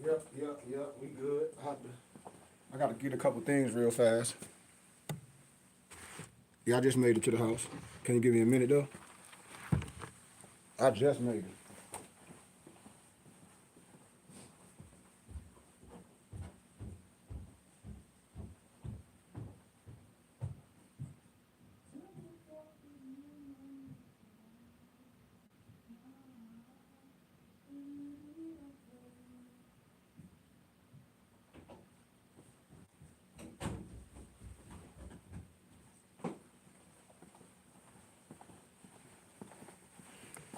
Yep. We good. I got to get a couple things real fast. Yeah, I just made it to the house. Can you give me a minute though? I just made it.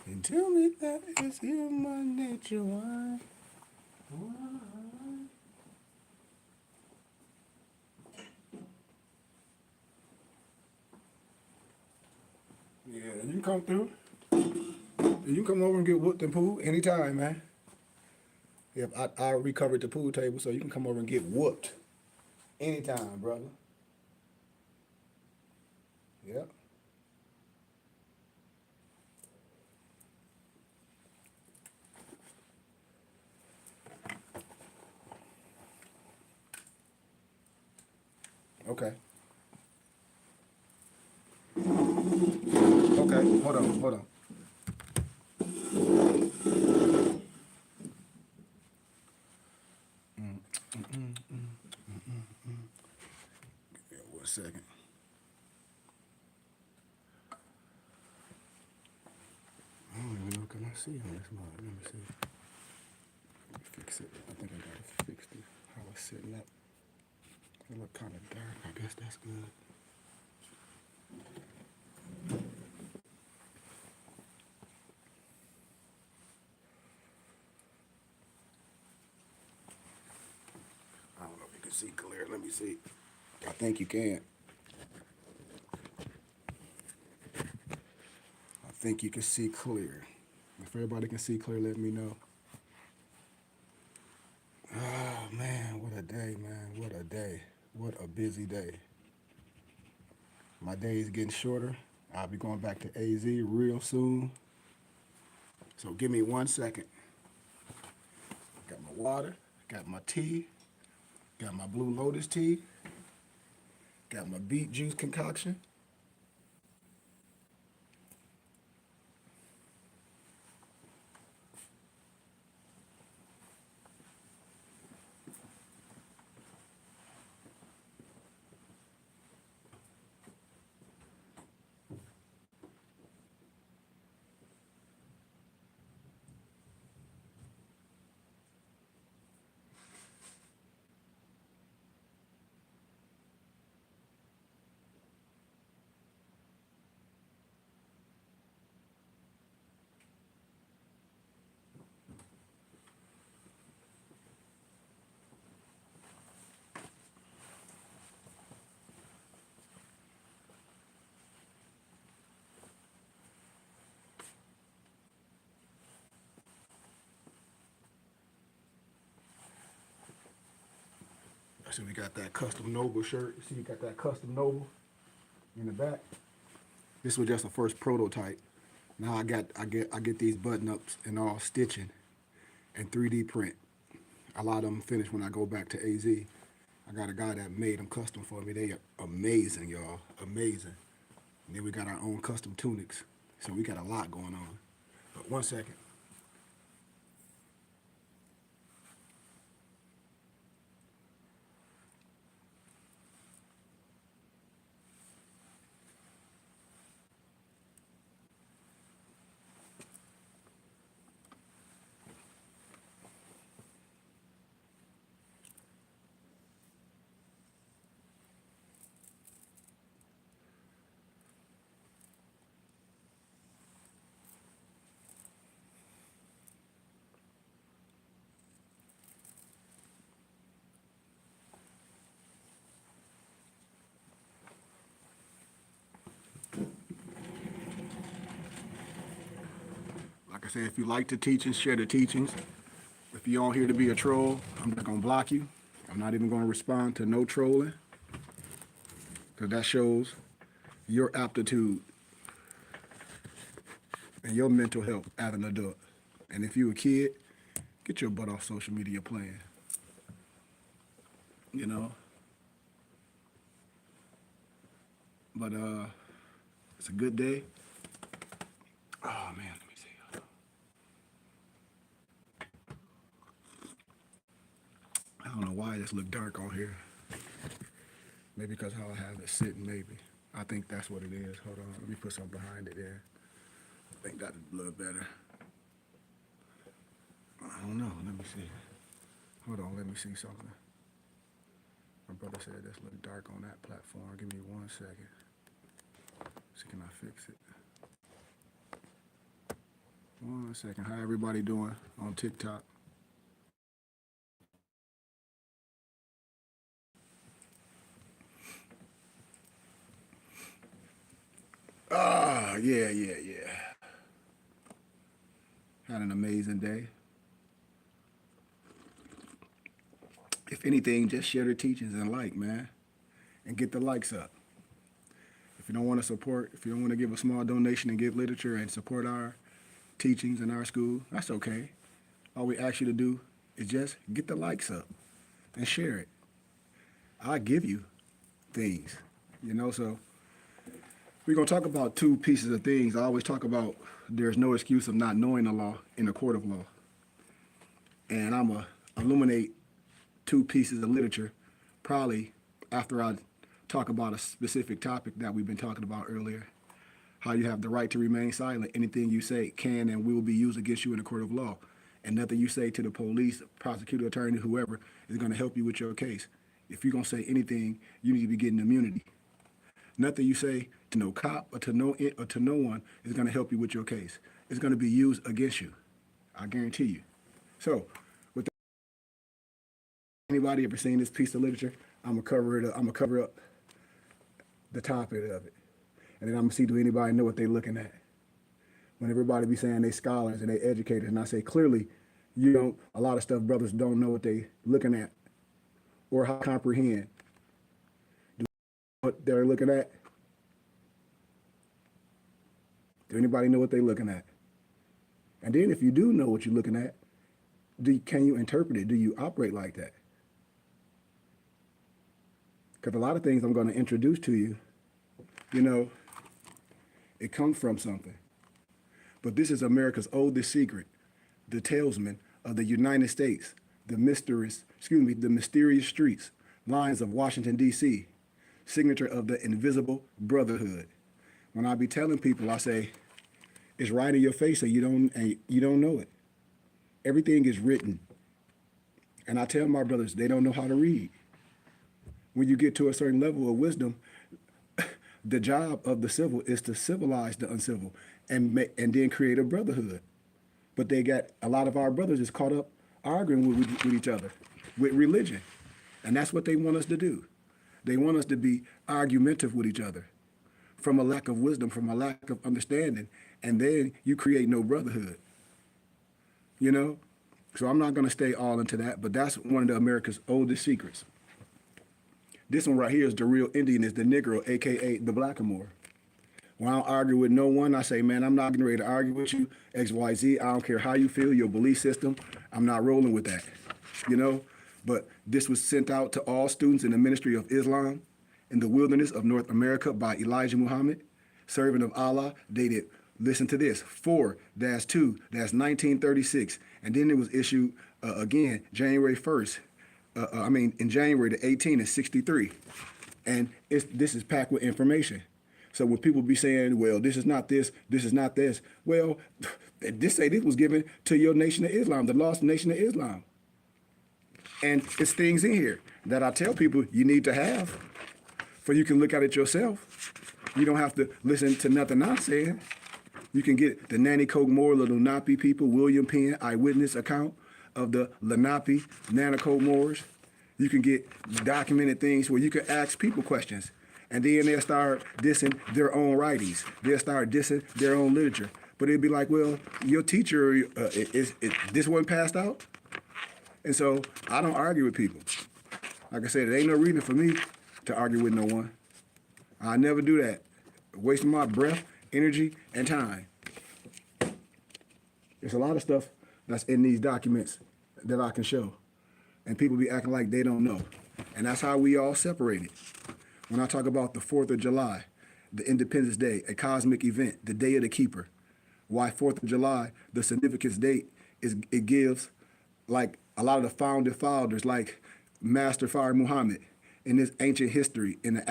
And tell me that is human nature. Why? Yeah, you can come through. You can come over and get whooped in pool anytime, man. Yep, I recovered the pool table, so you can come over and get whooped anytime, brother. Yep. Okay. Okay. Hold on. Yeah, 1 second. I don't even know. Can I see on this mod? Let me see. Let me fix it. I think I got it fixed. How it's sitting up. It look kind of dark. I guess that's good. I don't know if you can see clear. Let me see. I think you can. I think you can see clear. If everybody can see clear, let me know. Oh man, what a day, man. What a day. What a busy day. My day is getting shorter. I'll be going back to AZ real soon. So give me 1 second. Got my water, got my tea, got my Blue Lotus tea, got my beet juice concoction. So we got that custom Noble shirt. See, you got that custom Noble in the back. This was just a first prototype. Now I get these button ups and all stitching and 3D print. A lot of them finished when I go back to AZ. I got a guy that made them custom for me. They are amazing, y'all. Amazing. And then we got our own custom tunics. So we got a lot going on. But 1 second. Like I said, if you like the teachings, share the teachings. If you're on here to be a troll, I'm just gonna block you. I'm not even gonna respond to no trolling. Because that shows your aptitude and your mental health as an adult. And if you a kid, Get your butt off social media playing. You know? But it's a good day. Oh man, let me see. I don't know why this look dark on here. Maybe because how I have it sitting, maybe. I think that's what it is. Hold on, let me put something behind it there. I think that's a little better. I don't know, let me see. Hold on, let me see something. My brother said this look dark on that platform. Give me 1 second. See, can I fix it? 1 second. How everybody doing on TikTok? Yeah. Had an amazing day. If anything, just share the teachings and like, man, and get the likes up. If you don't want to support, if you don't want to give a small donation and give literature and support our teachings in our school, that's okay. All we ask you to do is just get the likes up and share it. I give you things, you know, so we're going to talk about two pieces of things. I always talk about there's no excuse of not knowing the law in a court of law. And I'm going to illuminate two pieces of literature, probably after I talk about a specific topic that we've been talking about earlier, how you have the right to remain silent. Anything you say can and will be used against you in a court of law. And nothing you say to the police, prosecutor, attorney, whoever, is going to help you with your case. If you're going to say anything, you need to be getting immunity. Nothing you say to no cop or to no one is going to help you with your case. It's going to be used against you. I guarantee you. So, with that, anybody ever seen this piece of literature? I'm gonna cover it up. I'm gonna cover up the topic of it, and then I'm gonna see, do anybody know what they're looking at? When everybody be saying they scholars and they educated, and I say clearly, you don't. A lot of stuff brothers don't know what they looking at or how to comprehend. Do you know what they're looking at? Do anybody know what they're looking at? And then if you do know what you're looking at, can you interpret it? Do you operate like that? Because a lot of things I'm going to introduce to you, you know, it comes from something. But this is America's oldest secret, the talisman of the United States, the mysterious streets, lines of Washington, D.C., signature of the invisible brotherhood. When I be telling people, I say, it's right in your face and you don't know it. Everything is written. And I tell my brothers, they don't know how to read. When you get to a certain level of wisdom, the job of the civil is to civilize the uncivil and then create a brotherhood. But a lot of our brothers is caught up arguing with each other, with religion. And that's what they want us to do. They want us to be argumentative with each other from a lack of wisdom, from a lack of understanding. And then you create no brotherhood, you know? So I'm not going to stay all into that, but that's one of America's oldest secrets. This one right here is the real Indian, is the Negro, AKA the Blackamoor. When I don't argue with no one, I say, man, I'm not getting ready to argue with you, XYZ. I don't care how you feel, your belief system. I'm not rolling with that, you know? But this was sent out to all students in the Ministry of Islam in the wilderness of North America by Elijah Muhammad, servant of Allah, dated, listen to this, 4-2-1936. And then it was issued again, January 1st. In January the 18th and 63. And this is packed with information. So when people be saying, well, this is not this is not this. Well, this was given to your Nation of Islam, the lost Nation of Islam. And it's things in here that I tell people you need to have, for you can look at it yourself. You don't have to listen to nothing I'm saying. You can get the Nanticoke Moor, the Lenape people, William Penn, eyewitness account of the Lenape, Nanticoke Moors. You can get documented things where you can ask people questions. And then they'll start dissing their own writings. They'll start dissing their own literature. But it'd be like, well, your teacher, this wasn't passed out? And so I don't argue with people. Like I said, there ain't no reason for me to argue with no one. I never do that. Wasting my breath, energy, and time. There's a lot of stuff that's in these documents that I can show. And people be acting like they don't know. And that's how we all separated. When I talk about the 4th of July, the Independence Day, a cosmic event, the Day of the Keeper. Why 4th of July, the significance date is it gives like a lot of the founding fathers, like Master Fard Muhammad, in this ancient history, in the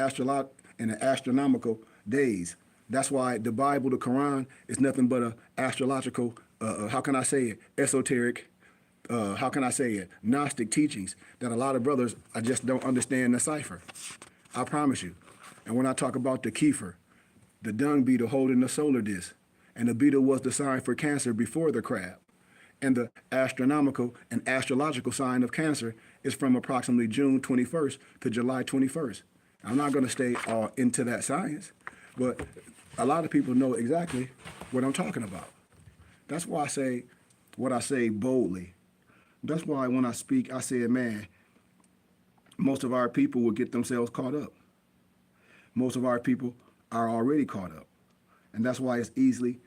astronomical days. That's why the Bible, the Quran, is nothing but a astrological, how can I say it, esoteric, how can I say it, Gnostic teachings that a lot of brothers I just don't understand the cipher. I promise you. And when I talk about the Kefir, the dung beetle holding the solar disk, and the beetle was the sign for Cancer before the crab. And the astronomical and astrological sign of Cancer is from approximately June 21st to July 21st. I'm not going to stay all into that science, but a lot of people know exactly what I'm talking about. That's why I say what I say boldly. That's why when I speak, I said, man, most of our people will get themselves caught up. Most of our people are already caught up. And that's why it's easy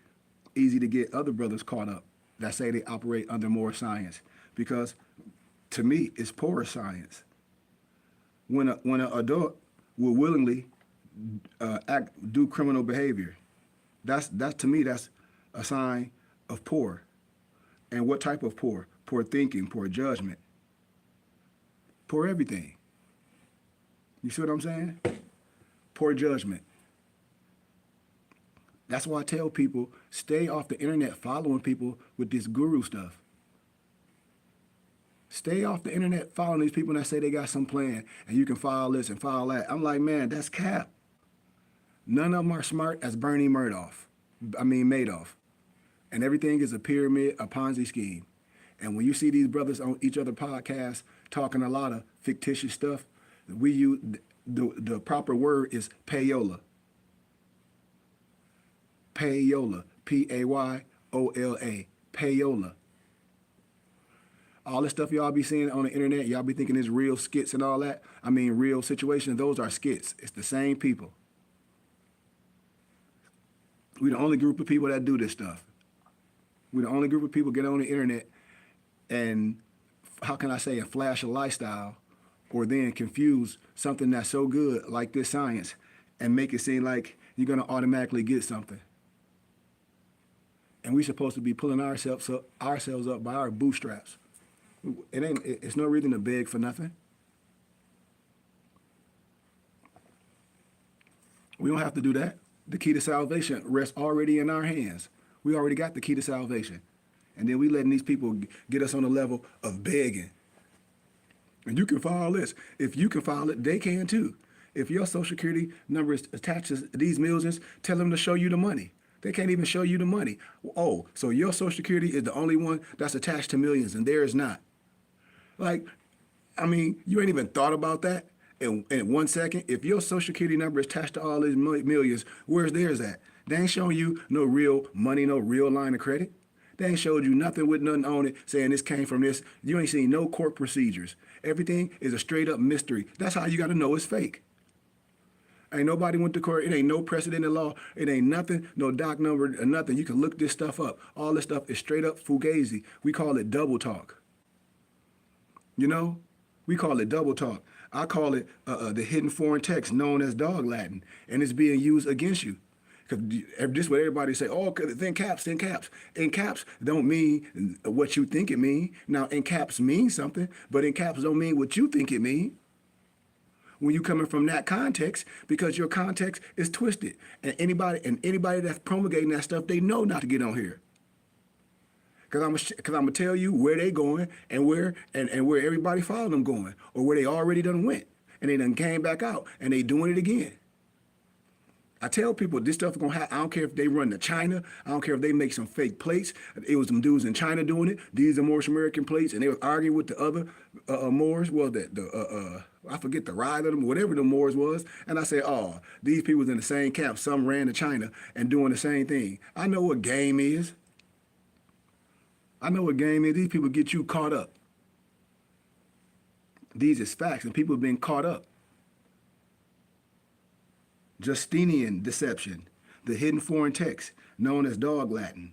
to get other brothers caught up that say they operate under more science. Because to me, it's poor science. When an adult will willingly do criminal behavior, that's to me, that's a sign of poor. And what type of poor? Poor thinking, poor judgment, poor everything. You see what I'm saying? Poor judgment. That's why I tell people, stay off the internet following people with this guru stuff. Stay off the internet following these people that say they got some plan and you can file this and file that. I'm like, man, that's cap. None of them are smart as Bernie Madoff. And everything is a pyramid, a Ponzi scheme. And when you see these brothers on each other podcasts talking a lot of fictitious stuff, we use the proper word is payola. Payola, P-A-Y-O-L-A, payola. All the stuff y'all be seeing on the internet, y'all be thinking it's real skits and all that. I mean, real situations, those are skits. It's the same people. We the only group of people that do this stuff. We the only group of people get on the internet and, how can I say, flash a lifestyle or then confuse something that's so good like this science and make it seem like you're going to automatically get something. And we're supposed to be pulling ourselves up by our bootstraps. It's no reason to beg for nothing. We don't have to do that. The key to salvation rests already in our hands. We already got the key to salvation. And then we letting these people get us on the level of begging. And you can file this. If you can file it, they can too. If your social security number is attached to these millions, tell them to show you the money. They can't even show you the money. Oh, so your social security is the only one that's attached to millions and theirs not. Like, I mean, you ain't even thought about that in 1 second. If your social security number is attached to all these millions, where's theirs at? They ain't showing you no real money, no real line of credit. They ain't showed you nothing with nothing on it saying this came from this. You ain't seen no court procedures. Everything is a straight up mystery. That's how you got to know it's fake. Ain't nobody went to court. It ain't no precedent in law. It ain't nothing, no doc number or nothing. You can look this stuff up. All this stuff is straight up fugazi. We call it double talk. You know, we call it double talk. I call it the hidden foreign text known as dog Latin, and it's being used against you. Because this is what everybody say, oh, in caps, in caps. In caps don't mean what you think it mean. Now, in caps mean something, but in caps don't mean what you think it mean. When you coming from that context, because your context is twisted. And anybody that's promulgating that stuff, they know not to get on here. Because I'm gonna tell you where they going and where everybody following them going, or where they already done went and they done came back out and they doing it again. I tell people this stuff is gonna happen. I don't care if they run to China. I don't care if they make some fake plates. It was some dudes in China doing it. These are Moorish American plates, and they was arguing with the other Moors. Well, I forget the ride of them, whatever the Moors was. And I said, oh, these people was in the same camp. Some ran to China and doing the same thing. I know what game is. I know what game is. These people get you caught up. These is facts, and people have been caught up. Justinian deception, the hidden foreign text known as dog Latin.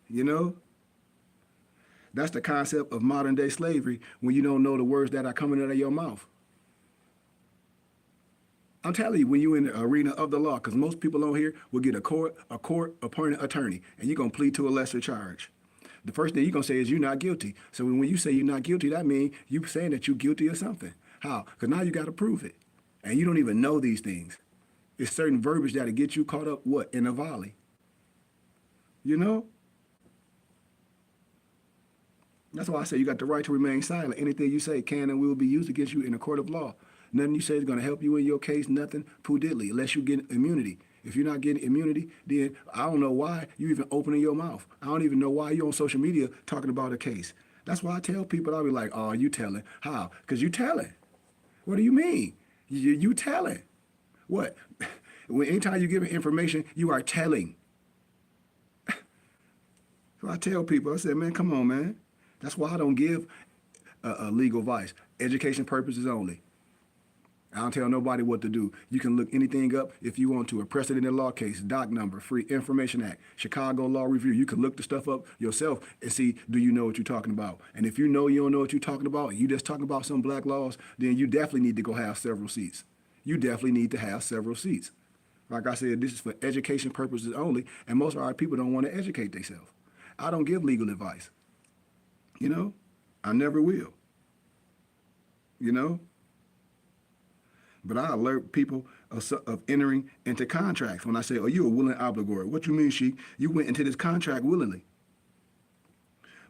You know? That's the concept of modern day slavery when you don't know the words that are coming out of your mouth. I'm telling you, when you're in the arena of the law, because most people on here will get a court appointed attorney, and you're gonna plead to a lesser charge. The first thing you're gonna say is you're not guilty. So when you say you're not guilty, that means you saying that you're guilty of something. How? Because now you got to prove it, and you don't even know these things. It's certain verbiage that'll get you caught up what in a volley. You know. That's why I say you got the right to remain silent. Anything you say can and will be used against you in a court of law. Nothing you say is going to help you in your case, nothing, poo diddly, unless you get immunity. If you're not getting immunity, then I don't know why you even opening your mouth. I don't even know why you're on social media talking about a case. That's why I tell people, I'll be like, oh, you telling. How? Because you telling. What do you mean? You telling. What? Anytime you give information, you are telling. So I tell people, I said, man, come on, man. That's why I don't give legal advice. Education purposes only. I don't tell nobody what to do. You can look anything up if you want to. A precedent in law case, doc number, Free Information Act, Chicago Law Review. You can look the stuff up yourself and see, do you know what you're talking about? And if you know you don't know what you're talking about, and you just talking about some black laws, then you definitely need to go have several seats. You definitely need to have several seats. Like I said, this is for education purposes only, and most of our people don't want to educate themselves. I don't give legal advice. You know, I never will. You know? But I alert people of entering into contracts. When I say, oh, you're a willing obligor. What you mean, Sheik? You went into this contract willingly.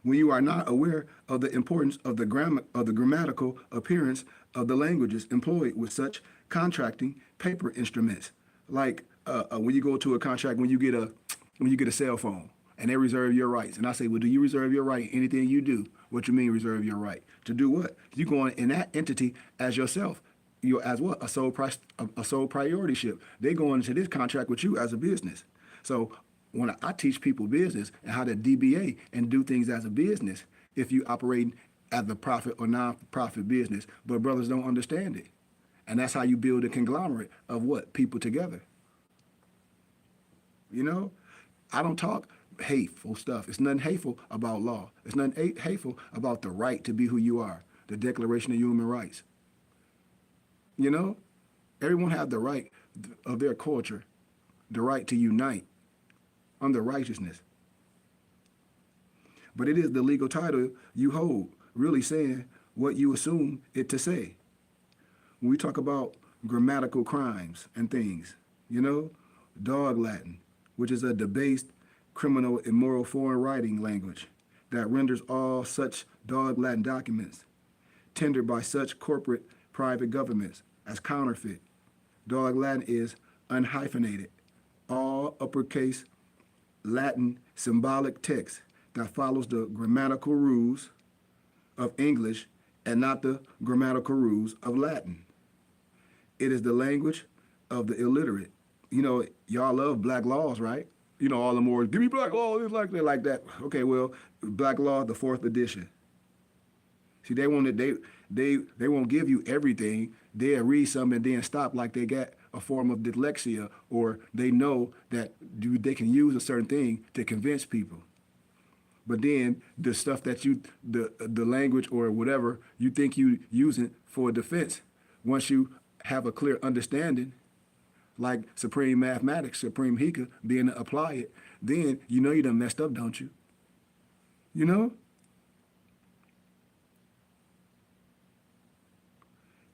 When you are not aware of the importance of the grammatical appearance of the languages employed with such contracting paper instruments, like when you go to a contract, when you get a cell phone and they reserve your rights, and I say, well, do you reserve your right? Anything you do, what you mean reserve your right to do what? You go in that entity as yourself. You as what? A sole priorityship. They go into this contract with you as a business. So when I teach people business and how to DBA and do things as a business, if you operate as a profit or non-profit business, but brothers don't understand it. And that's how you build a conglomerate of what? People together. You know? I don't talk hateful stuff. It's nothing hateful about law. It's nothing hateful about the right to be who you are, the Declaration of Human Rights. You know, everyone have the right of their culture, the right to unite under righteousness. But it is the legal title you hold, really saying what you assume it to say. When we talk about grammatical crimes and things, you know, dog Latin, which is a debased, criminal, immoral foreign writing language that renders all such dog Latin documents tendered by such corporate private governments as counterfeit. Dog Latin is unhyphenated, all uppercase Latin symbolic text that follows the grammatical rules of English and not the grammatical rules of Latin. It is the language of the illiterate. You know, y'all love black laws, right? You know, all the more, give me black law, it's like that. Okay, well, black law, the 4th edition. See, they won't give you everything. They'll read something and then stop like they got a form of dyslexia, or they know that they can use a certain thing to convince people. But then the stuff that the language or whatever you think you using for defense, once you have a clear understanding, like Supreme Mathematics, Supreme Hika, being to apply it, then you know you done messed up, don't you? You know?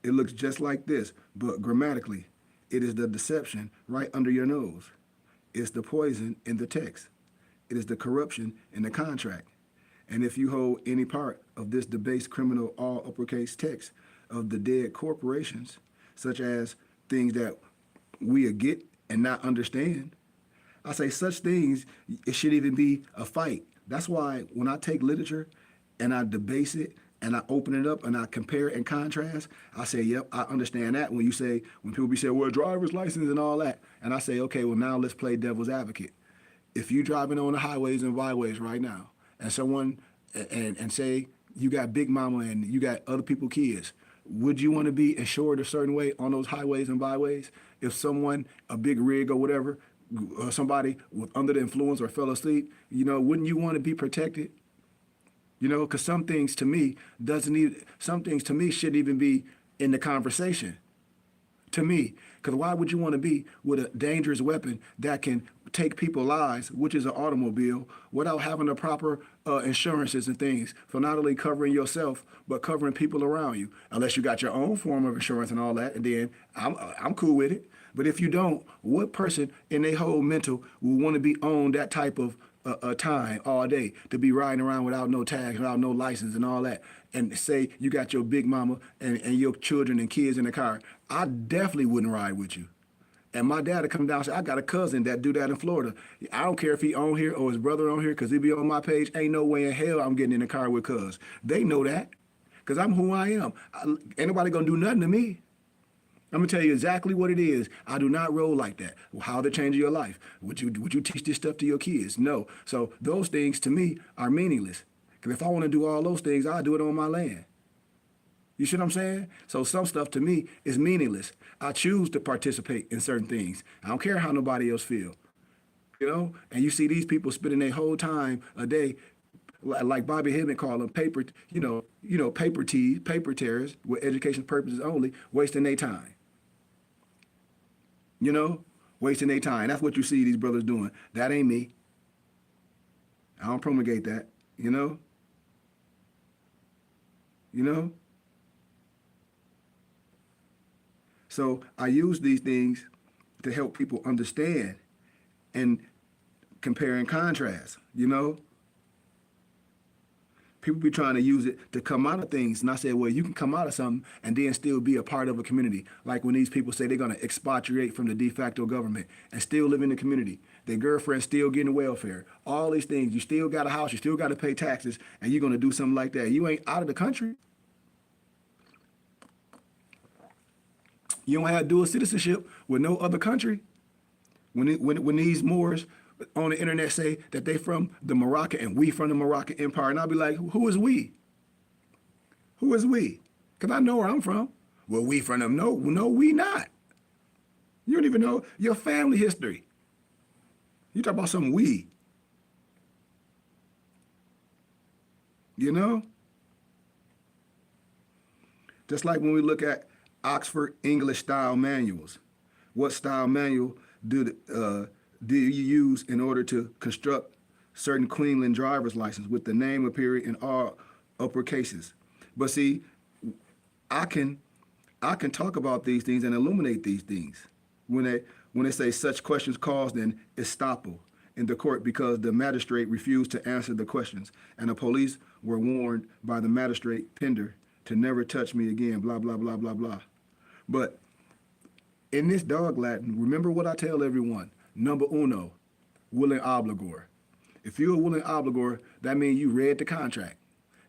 It looks just like this, but grammatically, it is the deception right under your nose. It's the poison in the text. It is the corruption in the contract. And if you hold any part of this debased criminal all uppercase text of the dead corporations, such as things that we get and not understand, I say such things, it should even be a fight. That's why when I take literature and I debase it and I open it up and I compare and contrast, I say, yep, I understand that. When people be saying, well, driver's license and all that. And I say, okay, well, now let's play devil's advocate. If you're driving on the highways and byways right now, and someone, and say you got Big Mama and you got other people's kids, would you want to be insured a certain way on those highways and byways? If someone, a big rig or whatever, somebody was under the influence or fell asleep, you know, wouldn't you want to be protected? You know, because some things to me shouldn't even be in the conversation. To me, because why would you want to be with a dangerous weapon that can take people's lives, which is an automobile, without having the proper insurances and things for not only covering yourself but covering people around you? Unless you got your own form of insurance and all that, and then I'm cool with it. But if you don't, what person in their whole mental will want to be on that type of time all day to be riding around without no tags, without no license and all that, and say you got your big mama and your children and kids in the car? I definitely wouldn't ride with you. And my dad would come down and say, I got a cousin that do that in Florida. I don't care if he on here or his brother on here, because he be on my page. Ain't no way in hell I'm getting in the car with cuz. They know that, because I'm who I am. Ain't nobody gonna do nothing to me. I'm gonna tell you exactly what it is. I do not roll like that. How to change your life? Would you teach this stuff to your kids? No. So those things to me are meaningless. Because if I want to do all those things, I'll do it on my land. You see what I'm saying? So some stuff to me is meaningless. I choose to participate in certain things. I don't care how nobody else feel. You know? And you see these people spending their whole time a day, like Bobby Hemmett called them, paper terrorists with education purposes only, wasting their time. You know? Wasting their time. That's what you see these brothers doing. That ain't me. I don't promulgate that. You know? You know? So I use these things to help people understand and compare and contrast, you know? People be trying to use it to come out of things. And I said, well, you can come out of something and then still be a part of a community. Like when these people say they're going to expatriate from the de facto government and still live in the community. Their girlfriend still getting welfare. All these things. You still got a house. You still got to pay taxes. And you're going to do something like that. You ain't out of the country. You don't have dual citizenship with no other country. When these Moors on the internet say that they from the Moroccan and we from the Moroccan Empire, and I'll be like, who is we? Who is we? Because I know where I'm from. Well, we from them. No, we not. You don't even know your family history. You talk about some we. You know? Just like when we look at Oxford English style manuals. What style manual do you use in order to construct certain Queensland driver's license with the name appearing in all upper cases? But see, I can talk about these things and illuminate these things when they say such questions caused an estoppel in the court because the magistrate refused to answer the questions, and the police were warned by the magistrate Pender to never touch me again, blah, blah, blah, blah, blah. But in this dog Latin, remember what I tell everyone. Number uno, willing obligor. If you're a willing obligor, that means you read the contract.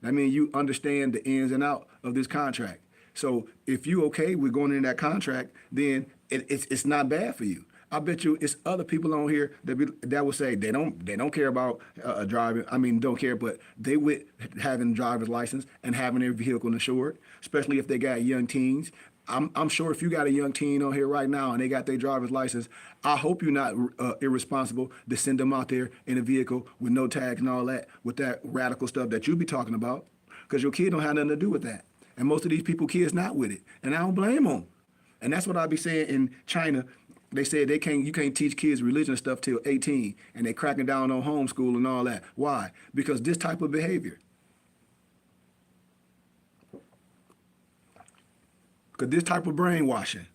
That means you understand the ins and out of this contract. So if you okay with going in that contract, then it's not bad for you. I bet you it's other people on here that will say they don't care about driving. I mean, don't care, but they with having a driver's license and having their vehicle insured, especially if they got young teens. I'm sure if you got a young teen on here right now and they got their driver's license, I hope you're not irresponsible to send them out there in a vehicle with no tags and all that, with that radical stuff that you be talking about, because your kid don't have nothing to do with that. And most of these people, kids not with it. And I don't blame them. And that's what I be saying in China. They said you can't teach kids religion stuff till 18, and they cracking down on homeschool and all that. Why? Because this type of behavior. Because this type of brainwashing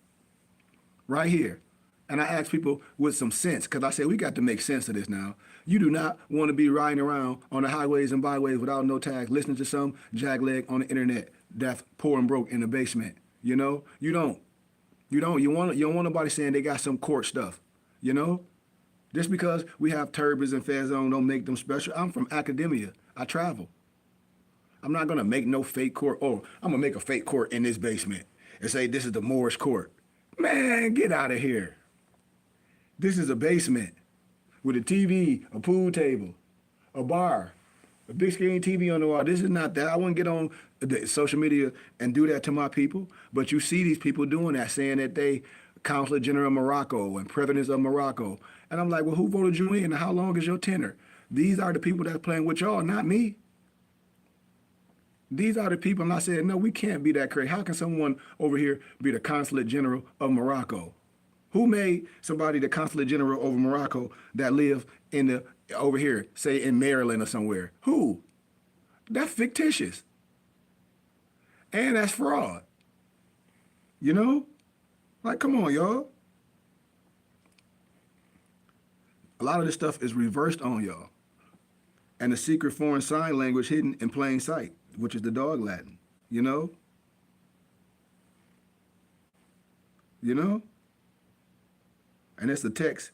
right here. And I ask people with some sense, because I say we got to make sense of this now. You do not want to be riding around on the highways and byways without no tags, listening to some jagleg on the internet that's poor and broke in the basement. You know? You don't. You don't want nobody saying they got some court stuff. You know? Just because we have turbans and fed zone don't make them special. I'm from academia. I travel. I'm not going to make no fake court. Oh, I'm going to make a fake court in this basement and say this is the Moorish court. Man, get out of here. This is a basement with a TV, a pool table, a bar, a big screen TV on the wall. This is not that. I wouldn't get on the social media and do that to my people. But you see these people doing that, saying that they Consulate General of Morocco and Presidents of Morocco. And I'm like, well, who voted you in? And how long is your tenure? These are the people that's playing with y'all, not me. These are the people, and I said, no, we can't be that crazy. How can someone over here be the consulate general of Morocco? Who made somebody the consulate general over Morocco that live in the over here, say in Maryland or somewhere? Who? That's fictitious. And that's fraud. You know? Like, come on, y'all. A lot of this stuff is reversed on y'all. And the secret foreign sign language hidden in plain sight, which is the dog Latin. You know? You know? And it's the text,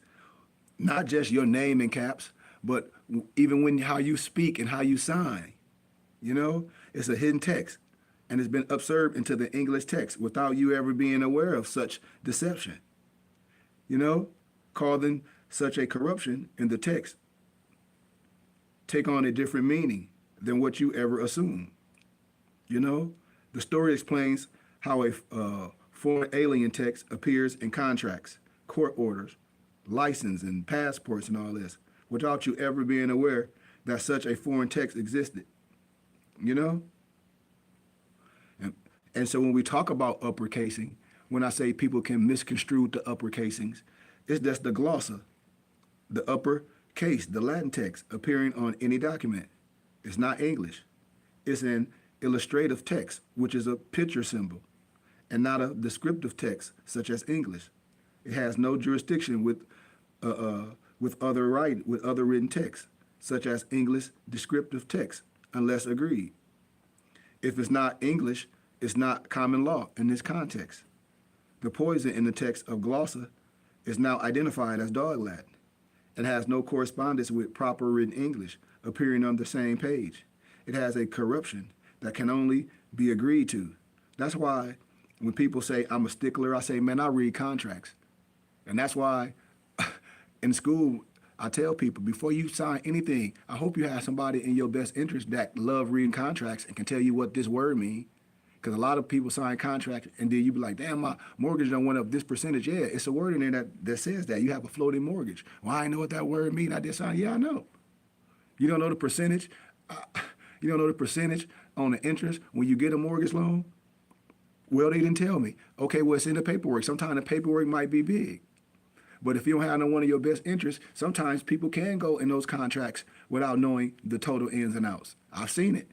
not just your name in caps, but even when how you speak and how you sign. You know? It's a hidden text. And it's been observed into the English text without you ever being aware of such deception. You know? Causing such a corruption in the text take on a different meaning than what you ever assumed. You know, the story explains how a foreign alien text appears in contracts, court orders, license, and passports and all this, without you ever being aware that such a foreign text existed. You know? And so when we talk about uppercasing, when I say people can misconstrue the uppercasings, it's just the glossa, the upper case, the Latin text appearing on any document. It's not English. It's an illustrative text, which is a picture symbol, and not a descriptive text such as English. It has no jurisdiction with other written texts, such as English descriptive text, unless agreed. If it's not English, it's not common law in this context. The poison in the text of glossa is now identified as dog Latin. It has no correspondence with proper written English appearing on the same page. It has a corruption that can only be agreed to. That's why when people say I'm a stickler, I say, man, I read contracts. And that's why in school, I tell people before you sign anything, I hope you have somebody in your best interest that love reading contracts and can tell you what this word means. Because a lot of people sign contracts and then you be like, damn, my mortgage done went up this percentage. Yeah, it's a word in there that says that. You have a floating mortgage. Well, I know what that word means. I did sign. Yeah, I know. You don't know the percentage? You don't know the percentage on the interest when you get a mortgage loan? Well, they didn't tell me. Okay, well, it's in the paperwork. Sometimes the paperwork might be big. But if you don't have no one of your best interests, sometimes people can go in those contracts without knowing the total ins and outs. I've seen it,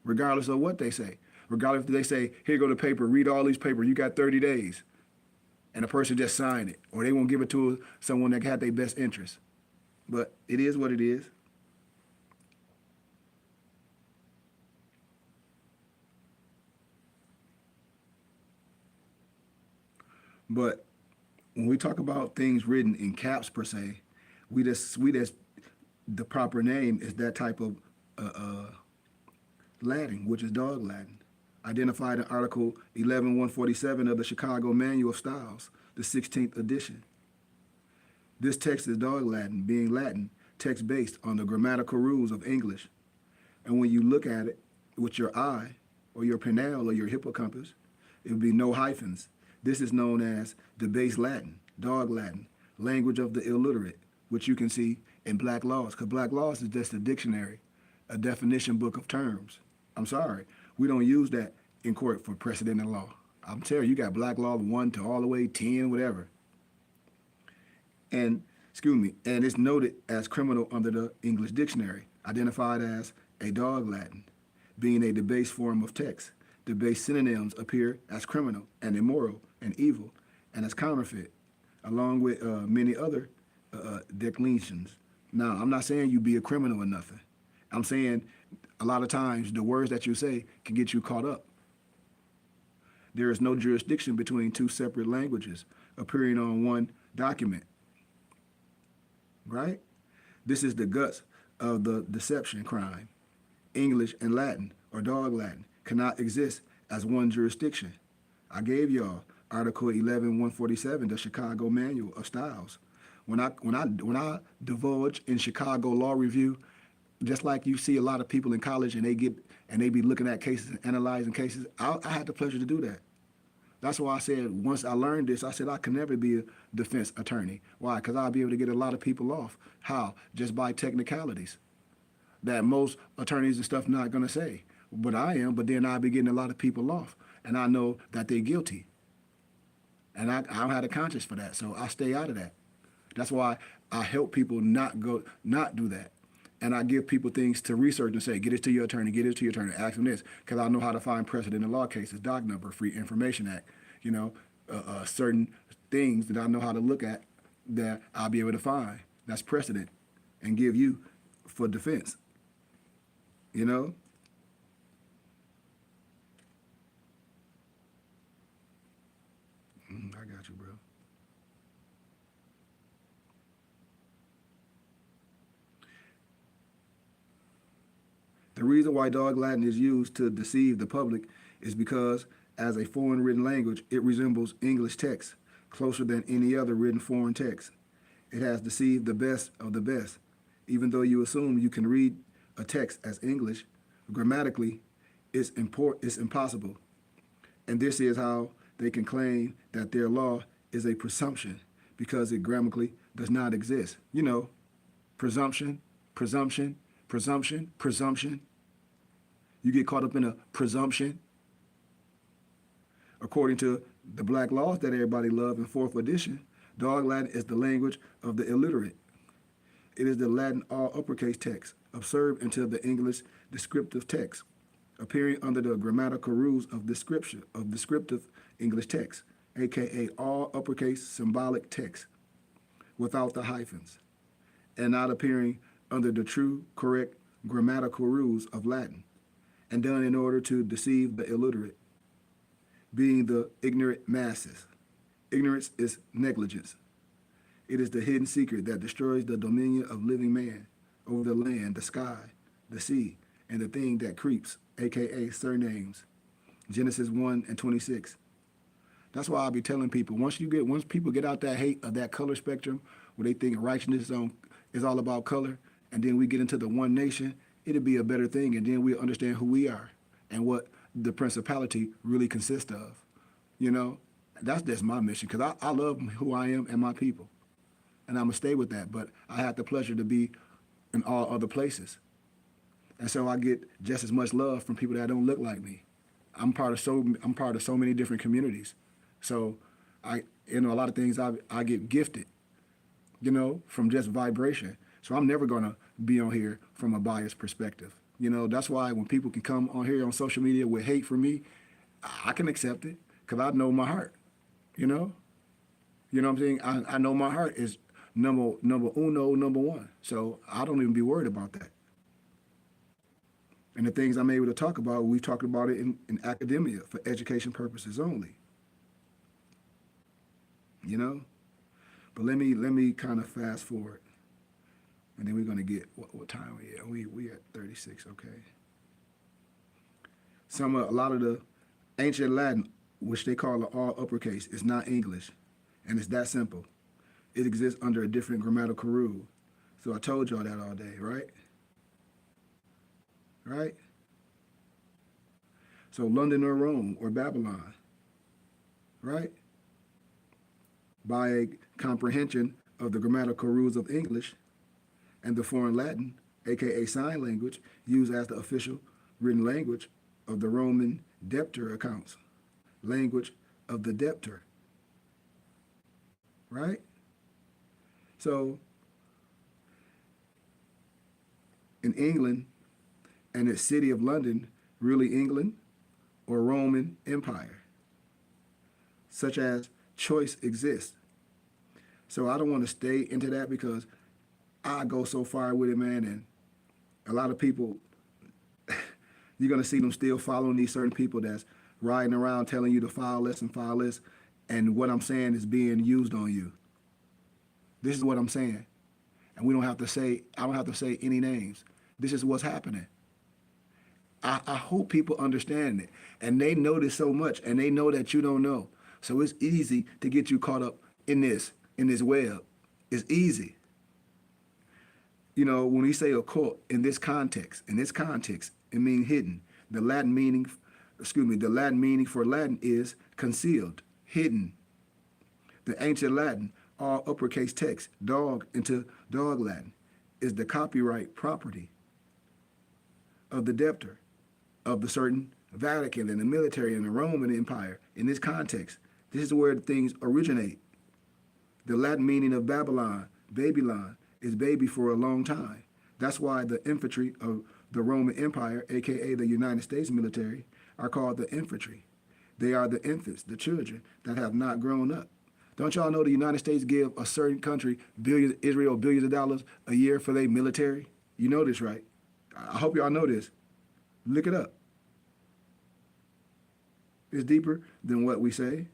regardless of what they say. Regardless if they say, here go the paper, read all these papers, you got 30 days. And the person just signed it. Or they won't give it to someone that had their best interest. But it is what it is. But when we talk about things written in caps per se, we just the proper name is that type of Latin, which is dog Latin, identified in Article 11-147 of the Chicago Manual of Styles, the 16th edition. This text is dog Latin, being Latin, text based on the grammatical rules of English. And when you look at it with your eye or your pineal or your hippocampus, it would be no hyphens. This is known as the base Latin, dog Latin, language of the illiterate, which you can see in Black Laws, because Black Laws is just a dictionary, a definition book of terms. I'm sorry, we don't use that in court for precedent and law. I'm telling you, you got Black Law 1 to all the way 10, whatever. And, and it's noted as criminal under the English dictionary, identified as a dog Latin, being a debased form of text. Debased synonyms appear as criminal and immoral and evil and as counterfeit, along with many other declinations. Now, I'm not saying you be a criminal or nothing. I'm saying a lot of times the words that you say can get you caught up. There is no jurisdiction between two separate languages appearing on one document, right? This is the guts of the deception crime. English and Latin, or dog Latin, cannot exist as one jurisdiction. I gave y'all Article 11-147, the Chicago Manual of Styles. When I divulge in Chicago Law Review, just like you see a lot of people in college and they be looking at cases and analyzing cases, I had the pleasure to do that. That's why I said once I learned this, I said I can never be a defense attorney. Why? Because I'll be able to get a lot of people off. How? Just by technicalities that most attorneys and stuff not going to say. what I am, but then I'll be getting a lot of people off, and I know that they're guilty. And I don't have a conscience for that, so I stay out of that. That's why I help people not do that. And I give people things to research and say, get it to your attorney, get it to your attorney, ask them this, because I know how to find precedent in law cases, doc number, Free Information Act, certain things that I know how to look at that I'll be able to find. That's precedent and give you for defense, you know? I got you, bro. The reason why dog Latin is used to deceive the public is because, as a foreign written language, it resembles English text closer than any other written foreign text. It has deceived the best of the best. Even though you assume you can read a text as English, grammatically, it's impossible. And this is how they can claim that their law is a presumption, because it grammatically does not exist. You know, presumption, presumption, presumption, presumption. You get caught up in a presumption. According to the black laws that everybody loves in 4th edition, dog Latin is the language of the illiterate. It is the Latin all uppercase text, observed until the English descriptive text, appearing under the grammatical rules of descriptive English text, aka all uppercase symbolic text, without the hyphens, and not appearing under the true, correct grammatical rules of Latin, and done in order to deceive the illiterate, being the ignorant masses. Ignorance is negligence. It is the hidden secret that destroys the dominion of living man over the land, the sky, the sea, and the thing that creeps, aka surnames. Genesis 1:26. That's why I'll be telling people, once people get out that hate of that color spectrum, where they think righteousness is all about color, and then we get into the one nation, it'll be a better thing, and then we'll understand who we are and what the principality really consists of. You know, that's just my mission, because I love who I am and my people, and I'm going to stay with that, but I have the pleasure to be in all other places. And so I get just as much love from people that don't look like me. I'm part of so many different communities. So a lot of things I get gifted, from just vibration. So I'm never gonna be on here from a biased perspective. That's why when people can come on here on social media with hate for me, I can accept it, because I know my heart. You know what I'm saying? I know my heart is number one. So I don't even be worried about that. And the things I'm able to talk about, we've talked about it in academia for education purposes only. But let me kind of fast forward, and then we're gonna get what time we at? We at 36, okay. A lot of the ancient Latin, which they call the all uppercase, is not English, and it's that simple. It exists under a different grammatical rule. So I told y'all that all day, right? Right? So London or Rome or Babylon, right? By a comprehension of the grammatical rules of English and the foreign Latin, aka sign language, used as the official written language of the Roman debtor accounts, language of the debtor, right? So in England and its city of London, really England or Roman Empire, such as choice exists. So I don't want to stay into that, because I go so far with it, man, and a lot of people, you're going to see them still following these certain people that's riding around telling you to file this and file this, and what I'm saying is being used on you. This is what I'm saying. And I don't have to say any names. This is what's happening. I hope people understand it, and they know this so much, and they know that you don't know. So it's easy to get you caught up in this web. It's easy. When we say occult in this context, it means hidden. The Latin meaning for Latin is concealed, hidden. The ancient Latin, all uppercase text, dog into dog Latin, is the copyright property of the debtor. of the certain Vatican and the military and the Roman Empire. In this context, this is where things originate. The Latin meaning of Babylon, is baby for a long time. That's why the infantry of the Roman Empire, aka the United States military, are called the infantry. They are the infants, the children that have not grown up. Don't y'all know the United States give a certain country Israel billions of dollars a year for their military? You know this, right? I hope y'all know this. Look it up. It's deeper than what we say.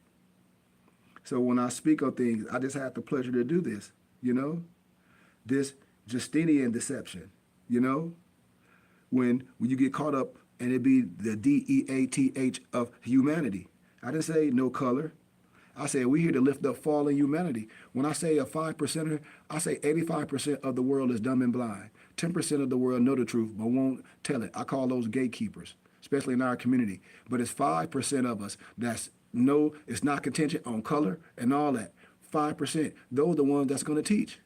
So when I speak of things, I just have the pleasure to do this, you know? This Justinian deception, you know? When you get caught up and it be the DEATH of humanity. I didn't say no color. I said we here to lift up fallen humanity. When I say a 5%er, I say 85% of the world is dumb and blind. 10% of the world know the truth but won't tell it. I call those gatekeepers, especially in our community. But it's 5% of us that's no, it's not contingent on color and all that. 5%, those are the ones that's going to teach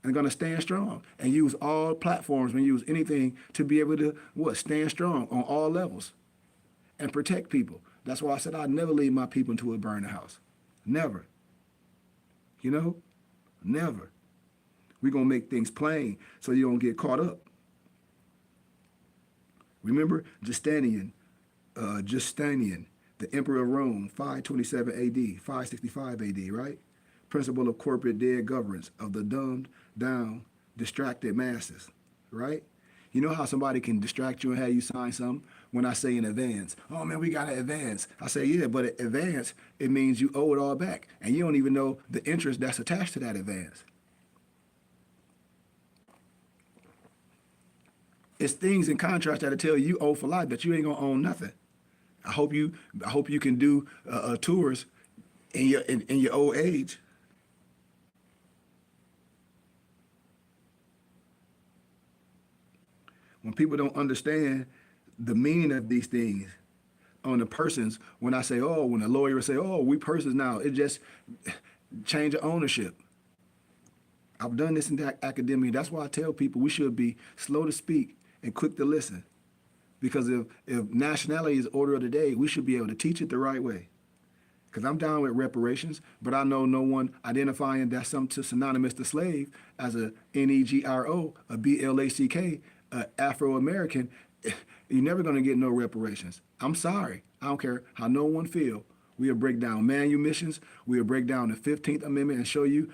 and going to stand strong and use all platforms and use anything to be able to, stand strong on all levels and protect people. That's why I said I'd never lead my people into a burning house. Never. You know? Never. We're going to make things plain so you don't get caught up. Remember Justinian, the Emperor of Rome, 527 AD, 565 AD, right? Principle of corporate dead governance of the dumbed down, distracted masses, right? You know how somebody can distract you and have you sign something? When I say in advance, oh man, we got to advance. I say, yeah, but advance, it means you owe it all back. And you don't even know the interest that's attached to that advance. It's things in contract that'll tell you owe for life, but you ain't gonna own nothing. I hope you can do tours in your old age. When people don't understand the meaning of these things on the persons, when I say, oh, when a lawyer say, oh, we persons now, it just change of ownership. I've done this in the academia. That's why I tell people we should be slow to speak and quick to listen. Because if nationality is order of the day, we should be able to teach it the right way. Because I'm down with reparations, but I know no one identifying that something synonymous to slave as a Negro, a BLACK, Afro-American, you're never going to get no reparations. I'm sorry. I don't care how no one feel. We'll break down manumissions. We'll break down the 15th Amendment and show you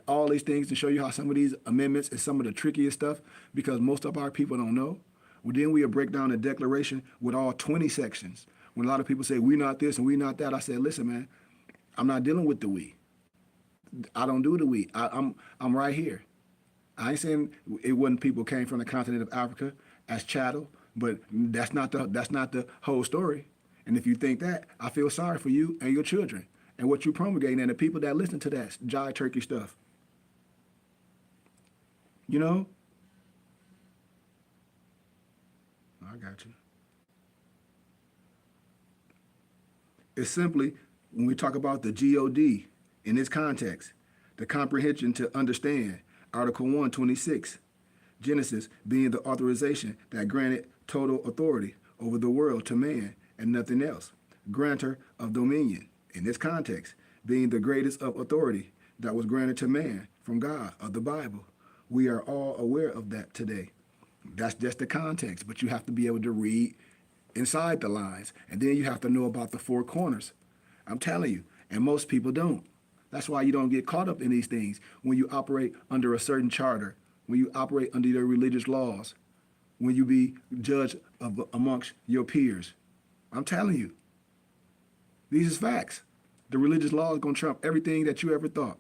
all these things to show you how some of these amendments is some of the trickiest stuff because most of our people don't know. Well, then we'll break down the Declaration with all 20 sections. When a lot of people say, we not this and we not that, I said, listen, man, I'm not dealing with the we. I don't do the we. I'm right here. I ain't saying it wasn't people came from the continent of Africa as chattel, but that's not the whole story. And if you think that, I feel sorry for you and your children and what you promulgating and the people that listen to that jive turkey stuff. You know? I got you. It's simply, when we talk about the GOD in this context, the comprehension to understand, Article 126, Genesis being the authorization that granted total authority over the world to man and nothing else. Grantor of dominion, in this context, being the greatest of authority that was granted to man from God of the Bible. We are all aware of that today. That's just the context, but you have to be able to read inside the lines, and then you have to know about the four corners. I'm telling you, and most people don't. That's why you don't get caught up in these things when you operate under a certain charter, when you operate under your religious laws, when you be judged amongst your peers. I'm telling you, these is facts. The religious law is going to trump everything that you ever thought.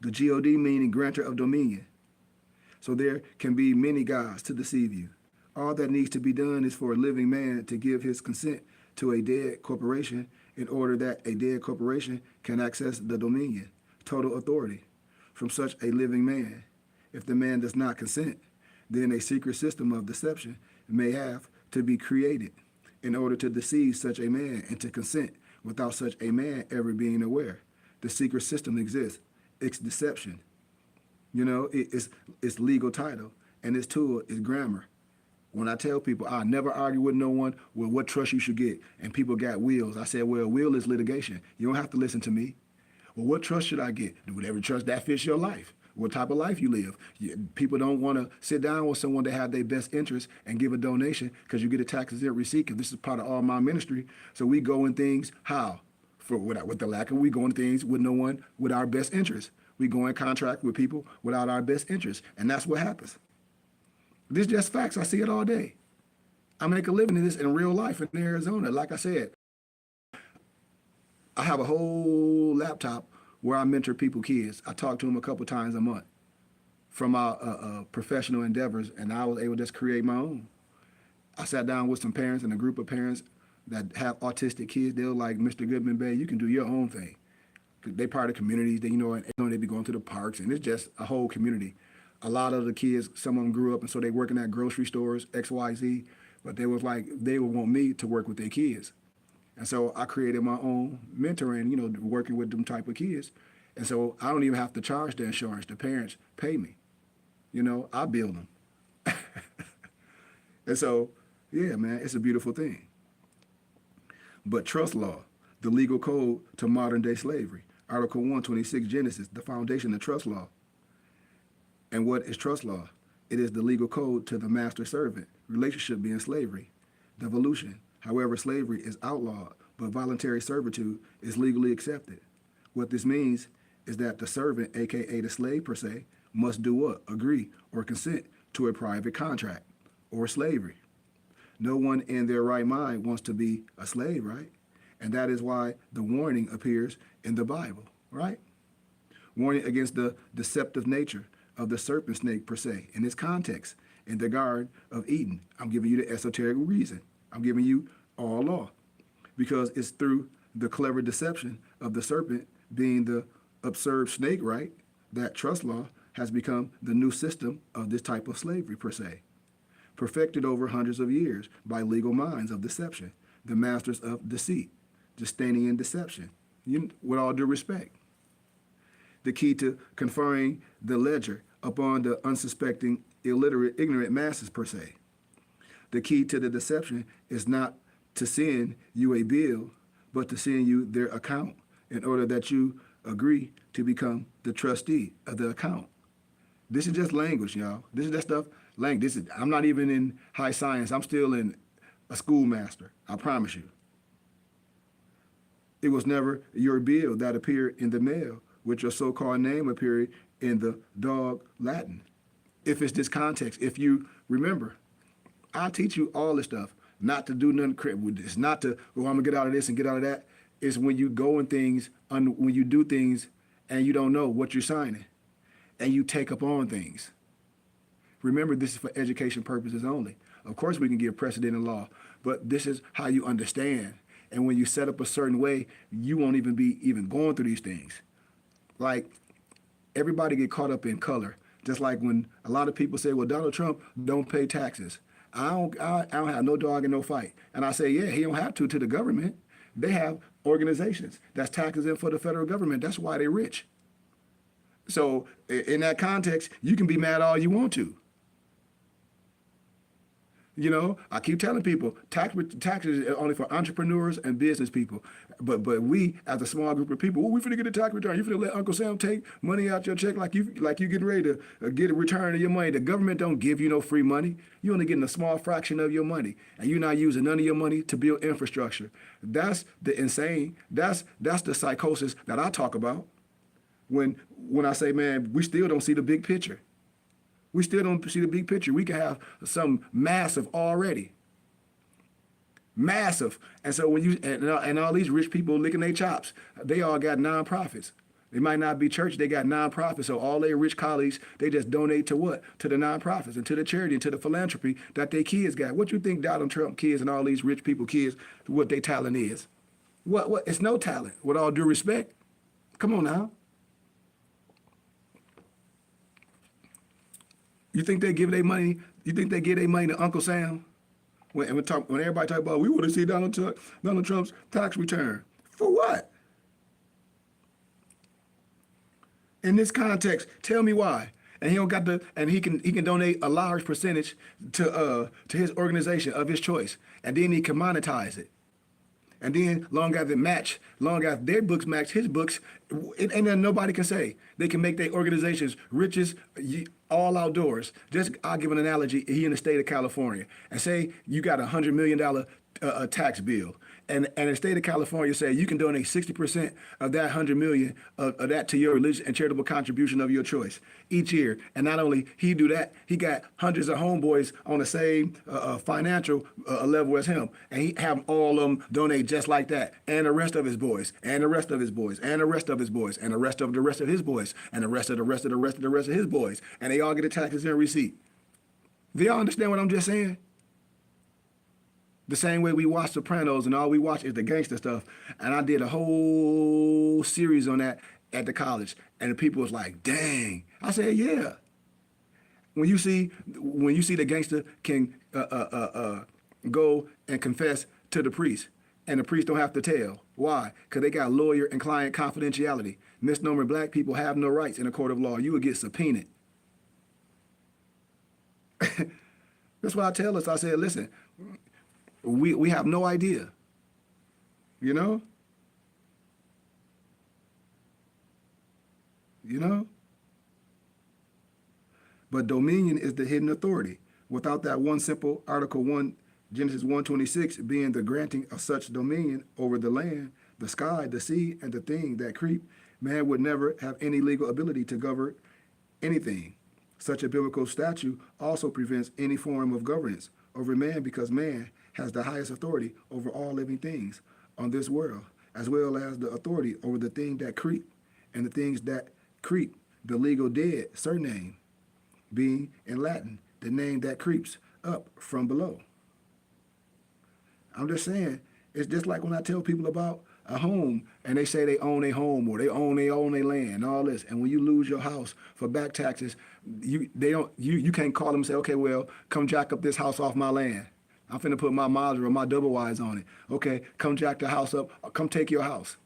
The GOD meaning grantor of dominion. So there can be many gods to deceive you. All that needs to be done is for a living man to give his consent to a dead corporation in order that a dead corporation can access the dominion, total authority, from such a living man. If the man does not consent, then a secret system of deception may have to be created in order to deceive such a man and to consent without such a man ever being aware. The secret system exists. It's deception. You know, it's legal title, and its tool is grammar. When I tell people I never argue with no one with what trust you should get, and people got wills, I said, well, will is litigation. You don't have to listen to me. Well, what trust should I get? Do whatever trust that fits your life. What type of life you live. People don't want to sit down with someone that have their best interest and give a donation because you get a tax-exempt receipt, because this is part of all my ministry. So we go in things how? With the lack of, we go in things with no one with our best interest. We go in contract with people without our best interest. And that's what happens. This is just facts. I see it all day. I make a living in this in real life in Arizona. Like I said, I have a whole laptop where I mentor people, kids. I talk to them a couple times a month from our professional endeavors, and I was able to just create my own. I sat down with some parents and a group of parents that have autistic kids. They were like, Mr. Goodman Bay, you can do your own thing. They part of communities that, and they be going to the parks, and it's just a whole community. A lot of the kids, some of them grew up, and so they working at grocery stores, XYZ, but they was like, they would want me to work with their kids. And so I created my own mentoring, working with them type of kids. And so I don't even have to charge the insurance. The parents pay me. I bill them. And so, yeah, man, it's a beautiful thing. But trust law, the legal code to modern day slavery. Article 126 Genesis, the foundation of trust law. And what is trust law? It is the legal code to the master-servant, relationship being slavery, devolution. However, slavery is outlawed, but voluntary servitude is legally accepted. What this means is that the servant, aka the slave per se, must do what? Agree or consent to a private contract or slavery. No one in their right mind wants to be a slave, right? And that is why the warning appears in the Bible, right? Warning against the deceptive nature of the serpent snake per se. In this context, in the Garden of Eden, I'm giving you the esoteric reason. I'm giving you all law, because it's through the clever deception of the serpent being the absurd snake, right, that trust law has become the new system of this type of slavery per se, perfected over hundreds of years by legal minds of deception, the masters of deceit, Justinian deception, with all due respect. The key to conferring the ledger upon the unsuspecting, illiterate, ignorant masses per se. The key to the deception is not to send you a bill, but to send you their account in order that you agree to become the trustee of the account. This is just language, y'all. This is that stuff. Language. I'm not even in high science. I'm still in a schoolmaster. I promise you. It was never your bill that appeared in the mail, with your so-called name appearing in the dog Latin. If it's this context, if you remember, I'll teach you all this stuff. Not to do nothing. It's not to, I'm going to get out of this and get out of that. It's when you go in things, when you do things and you don't know what you're signing and you take up on things. Remember, this is for education purposes only. Of course, we can give precedent in law, but this is how you understand. And when you set up a certain way, you won't even be going through these things. Like, everybody get caught up in color. Just like when a lot of people say, well, Donald Trump don't pay taxes. I don't have no dog in no fight. And I say, yeah, he don't have to the government. They have organizations that's taxes in for the federal government. That's why they're rich. So in that context, you can be mad all you want to. I keep telling people, taxes are only for entrepreneurs and business people. But we, as a small group of people, we finna get a tax return. You finna let Uncle Sam take money out your check like you getting ready to get a return of your money. The government don't give you no free money. You're only getting a small fraction of your money, and you're not using none of your money to build infrastructure. That's the insane. That's the psychosis that I talk about when I say, man, we still don't see the big picture. We still don't see the big picture. We can have some massive already. Massive. And so when you, and all these rich people licking their chops, they all got nonprofits. They might not be church, they got nonprofits. So all their rich colleagues, they just donate to what? To the nonprofits and to the charity and to the philanthropy that their kids got. What you think Donald Trump kids and all these rich people kids, what their talent is? What? It's no talent, with all due respect. Come on now. You think they give their money? You think they give their money to Uncle Sam? When everybody talk about, we want to see Donald Trump's tax return. For what? In this context, tell me why. and he don't got the, and he can donate a large percentage to his organization of his choice, and then he can monetize it. And then, long as their books match his books, it ain't nothing nobody can say. They can make their organizations riches all outdoors. Just, I'll give an analogy. He in the state of California, and say you got $100 million tax bill, and the state of California say you can donate 60% of that 100 million of that to your religious and charitable contribution of your choice each year. And not only he do that, he got hundreds of homeboys on the same financial level as him, and he have all of them donate just like that, and the rest of his boys, and the rest of his boys, and the rest of his boys, and the rest of his boys, and the rest of his boys, and they all get the taxes and receipt. Do y'all understand what I'm just saying? The same way we watch Sopranos and all we watch is the gangster stuff. And I did a whole series on that at the college. And the people was like, dang. I said, yeah. When you see the gangster can go and confess to the priest, and the priest don't have to tell. Why? Because they got lawyer and client confidentiality. Misnomer black people have no rights in a court of law. You would get subpoenaed. That's why I tell us, I said, listen, we have no idea, you know? But dominion is the hidden authority. Without that one simple Article 1, Genesis 1:26, being the granting of such dominion over the land, the sky, the sea, and the thing that creep, man would never have any legal ability to govern anything. Such a biblical statute also prevents any form of governance over man, because man has the highest authority over all living things on this world, as well as the authority over the thing that creep, and the things that creep, the legal dead surname, being in Latin, the name that creeps up from below. I'm just saying, it's just like when I tell people about a home and they say they own a home or they own their land and all this, and when you lose your house for back taxes, you can't call them and say, okay, well, come jack up this house off my land. I'm finna put my modular or my double wides on it. Okay, come jack the house up. Come take your house.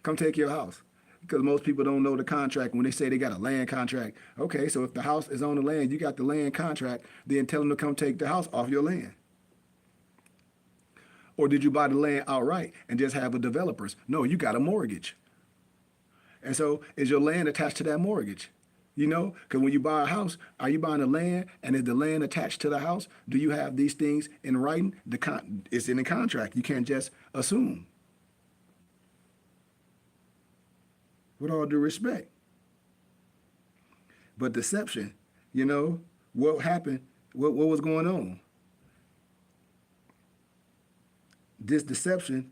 Come take your house. Because most people don't know the contract when they say they got a land contract. Okay, so if the house is on the land, you got the land contract, then tell them to come take the house off your land. Or did you buy the land outright and just have a developer's? No, you got a mortgage. And so is your land attached to that mortgage? You know, because when you buy a house, are you buying the land, and is the land attached to the house? Do you have these things in writing? It's in the contract. You can't just assume. With all due respect. But deception, what happened, what was going on? This deception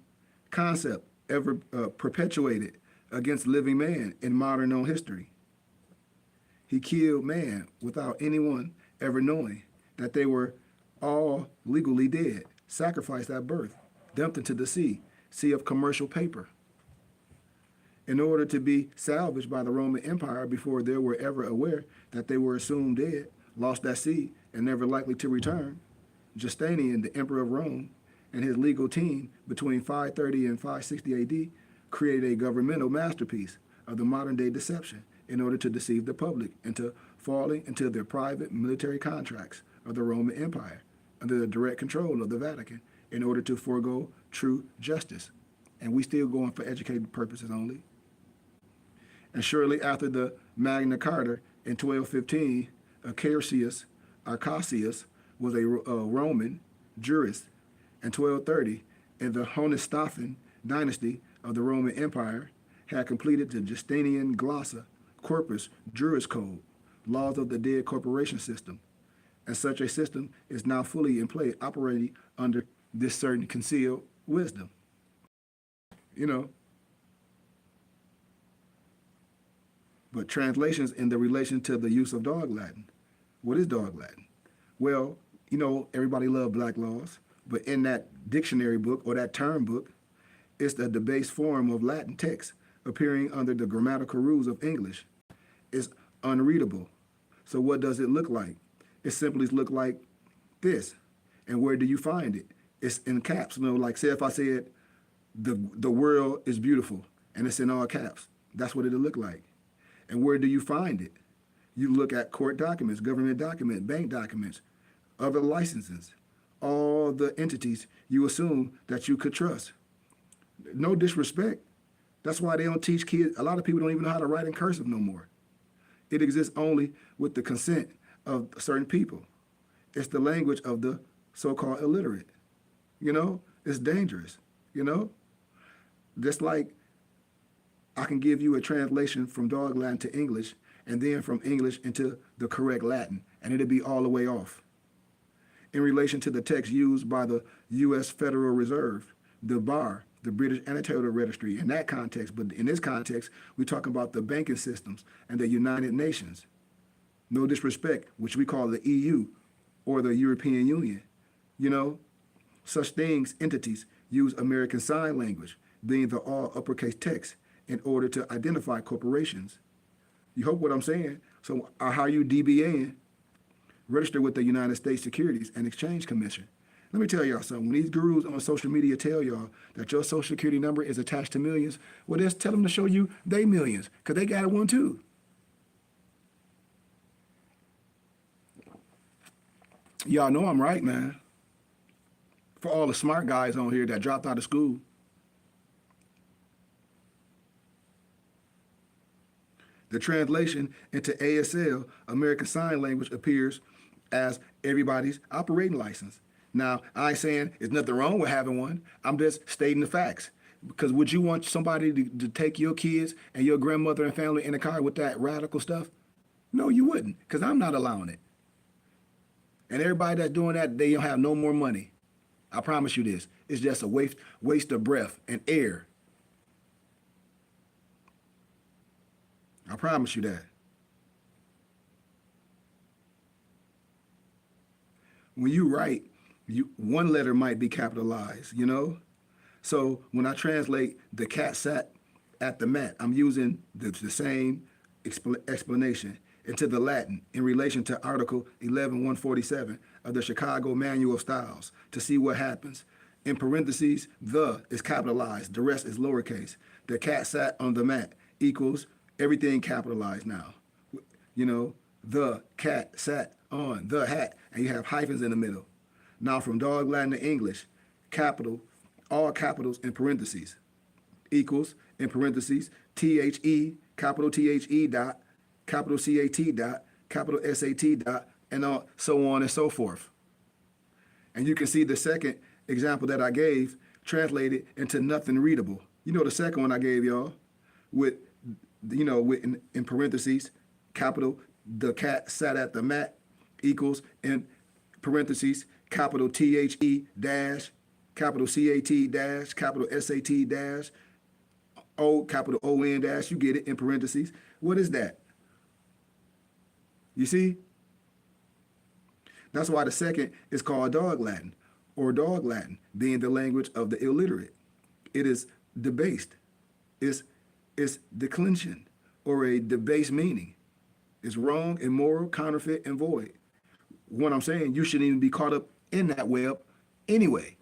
concept ever perpetuated against living man in modern known history. He killed man without anyone ever knowing that they were all legally dead, sacrificed at birth, dumped into the sea of commercial paper. In order to be salvaged by the Roman Empire before they were ever aware that they were assumed dead, lost at sea, and never likely to return, Justinian, the emperor of Rome, and his legal team between 530 and 560 AD created a governmental masterpiece of the modern-day deception in order to deceive the public into falling into their private military contracts of the Roman Empire under the direct control of the Vatican in order to forego true justice. And we still going for educated purposes only. And shortly after the Magna Carta in 1215, Arcasius was a Roman jurist. In 1230, in the Hohenstaufen dynasty of the Roman Empire, had completed the Justinian Glossa Corpus Juris Code, laws of the dead corporation system. And such a system is now fully in play, operating under this certain concealed wisdom. But translations in the relation to the use of dog Latin. What is dog Latin? Well, everybody loves black laws. But in that dictionary book or that term book, it's the debased form of Latin text appearing under the grammatical rules of English. It's unreadable. So what does it look like? It simply looks like this. And where do you find it? It's in caps. Like say if I said the world is beautiful and it's in all caps, that's what it'll look like. And where do you find it? You look at court documents, government documents, bank documents, other licenses, all the entities you assume that you could trust. No disrespect. That's why they don't teach kids. A lot of people don't even know how to write in cursive no more. It exists only with the consent of certain people. It's the language of the so-called illiterate. You know, it's dangerous. You know, just like I can give you a translation from Dog Latin to English and then from English into the correct Latin, and it'll be all the way off. In relation to the text used by the U.S. Federal Reserve, the BAR, the British Annotated Registry, in that context, but in this context, we're talking about the banking systems and the United Nations. No disrespect, which we call the EU or the European Union. You know, such things, entities, use American Sign Language, being the all uppercase text, in order to identify corporations. You hope what I'm saying? So how are you DBAing? Register with the United States Securities and Exchange Commission. Let me tell y'all something. When these gurus on social media tell y'all that your social security number is attached to millions, well, just tell them to show you they millions, because they got one too. Y'all know I'm right, man. For all the smart guys on here that dropped out of school. The translation into ASL, American Sign Language, appears as everybody's operating license. Now, I ain't saying there's nothing wrong with having one. I'm just stating the facts. Because would you want somebody to take your kids and your grandmother and family in the car with that radical stuff? No, you wouldn't, because I'm not allowing it. And everybody that's doing that, they don't have no more money. I promise you this. It's just a waste of breath and air. I promise you that. When you write, one letter might be capitalized, you know? So when I translate the cat sat at the mat, I'm using the same explanation into the Latin in relation to Article 11-147 of the Chicago Manual of Styles to see what happens. In parentheses, the is capitalized, the rest is lowercase. The cat sat on the mat equals everything capitalized now. You know, the cat sat on the hat, and you have hyphens in the middle. Now from Dog Latin to English, capital, all capitals in parentheses, equals, in parentheses, THE, capital THE dot, capital CAT dot, capital SAT dot, and so on and so forth. And you can see the second example that I gave translated into nothing readable. You know the second one I gave y'all with, you know, with in parentheses, capital, the cat sat at the mat equals, in parentheses, capital THE dash, capital CAT dash, capital SAT dash, O, capital ON dash, you get it, in parentheses. What is that? You see? That's why the second is called Dog Latin, or Dog Latin, being the language of the illiterate. It is debased. It's declension, or a debased meaning. It's wrong, immoral, counterfeit, and void. What I'm saying, you shouldn't even be caught up in that web anyway.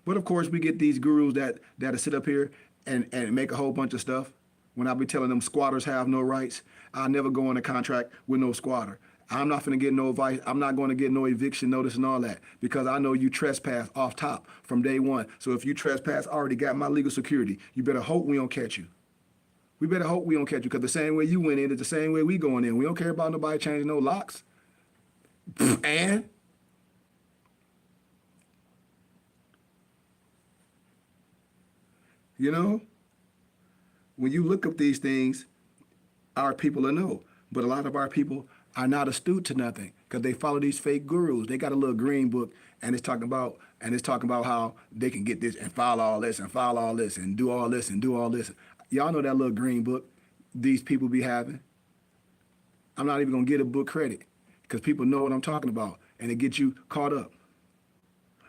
But of course, we get these gurus that sit up here and make a whole bunch of stuff. When I be telling them squatters have no rights, I'll never go on a contract with no squatter. I'm not going to get no advice. I'm not going to get no eviction notice and all that, because I know you trespass off top from day one. So if you trespass, I already got my legal security. You better hope we don't catch you. We better hope we don't catch you, because the same way you went in is the same way we going in. We don't care about nobody changing no locks. And you know, when you look up these things, our people will know. But a lot of our people are not astute to nothing, because they follow these fake gurus. They got a little green book, and it's talking about how they can get this and file all this and file all this and do all this and do all this. Y'all know that little green book these people be having. I'm not even gonna get a book credit, because people know what I'm talking about, and it gets you caught up.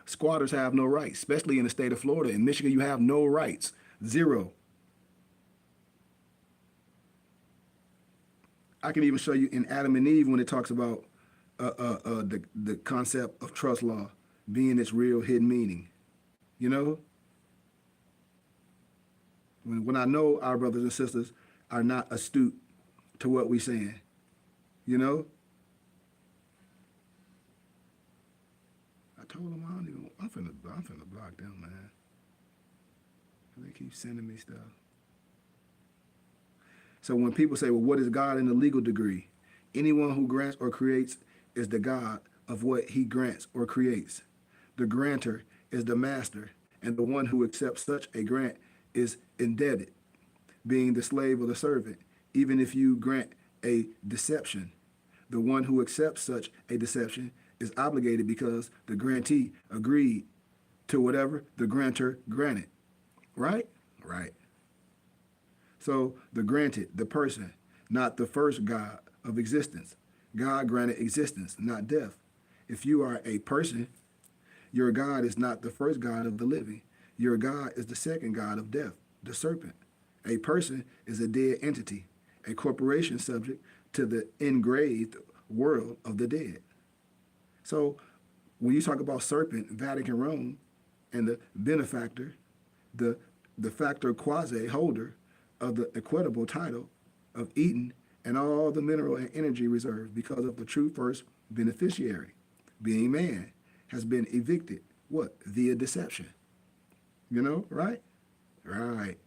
Squatters have no rights, especially in the state of Florida. In Michigan, you have no rights, zero. I can even show you in Adam and Eve when it talks about the concept of trust law being its real hidden meaning. You know? When I know our brothers and sisters are not astute to what we're saying. You know, I told them I don't even. I'm finna block them, man. They keep sending me stuff. So when people say, well, what is God in the legal degree? Anyone who grants or creates is the God of what he grants or creates. The grantor is the master, and the one who accepts such a grant is indebted, being the slave or the servant. Even if you grant a deception, the one who accepts such a deception is obligated because the grantee agreed to whatever the grantor granted. Right? Right. So the granted, the person, not the first God of existence. God granted existence, not death. If you are a person, your God is not the first God of the living. Your God is the second God of death, the serpent. A person is a dead entity, a corporation subject to the engraved world of the dead. So when you talk about serpent, Vatican Rome, and the benefactor, the factor quasi holder of the equitable title of Eden and all the mineral and energy reserves because of the true first beneficiary, being man, has been evicted. What? Via deception. You know, right? Right.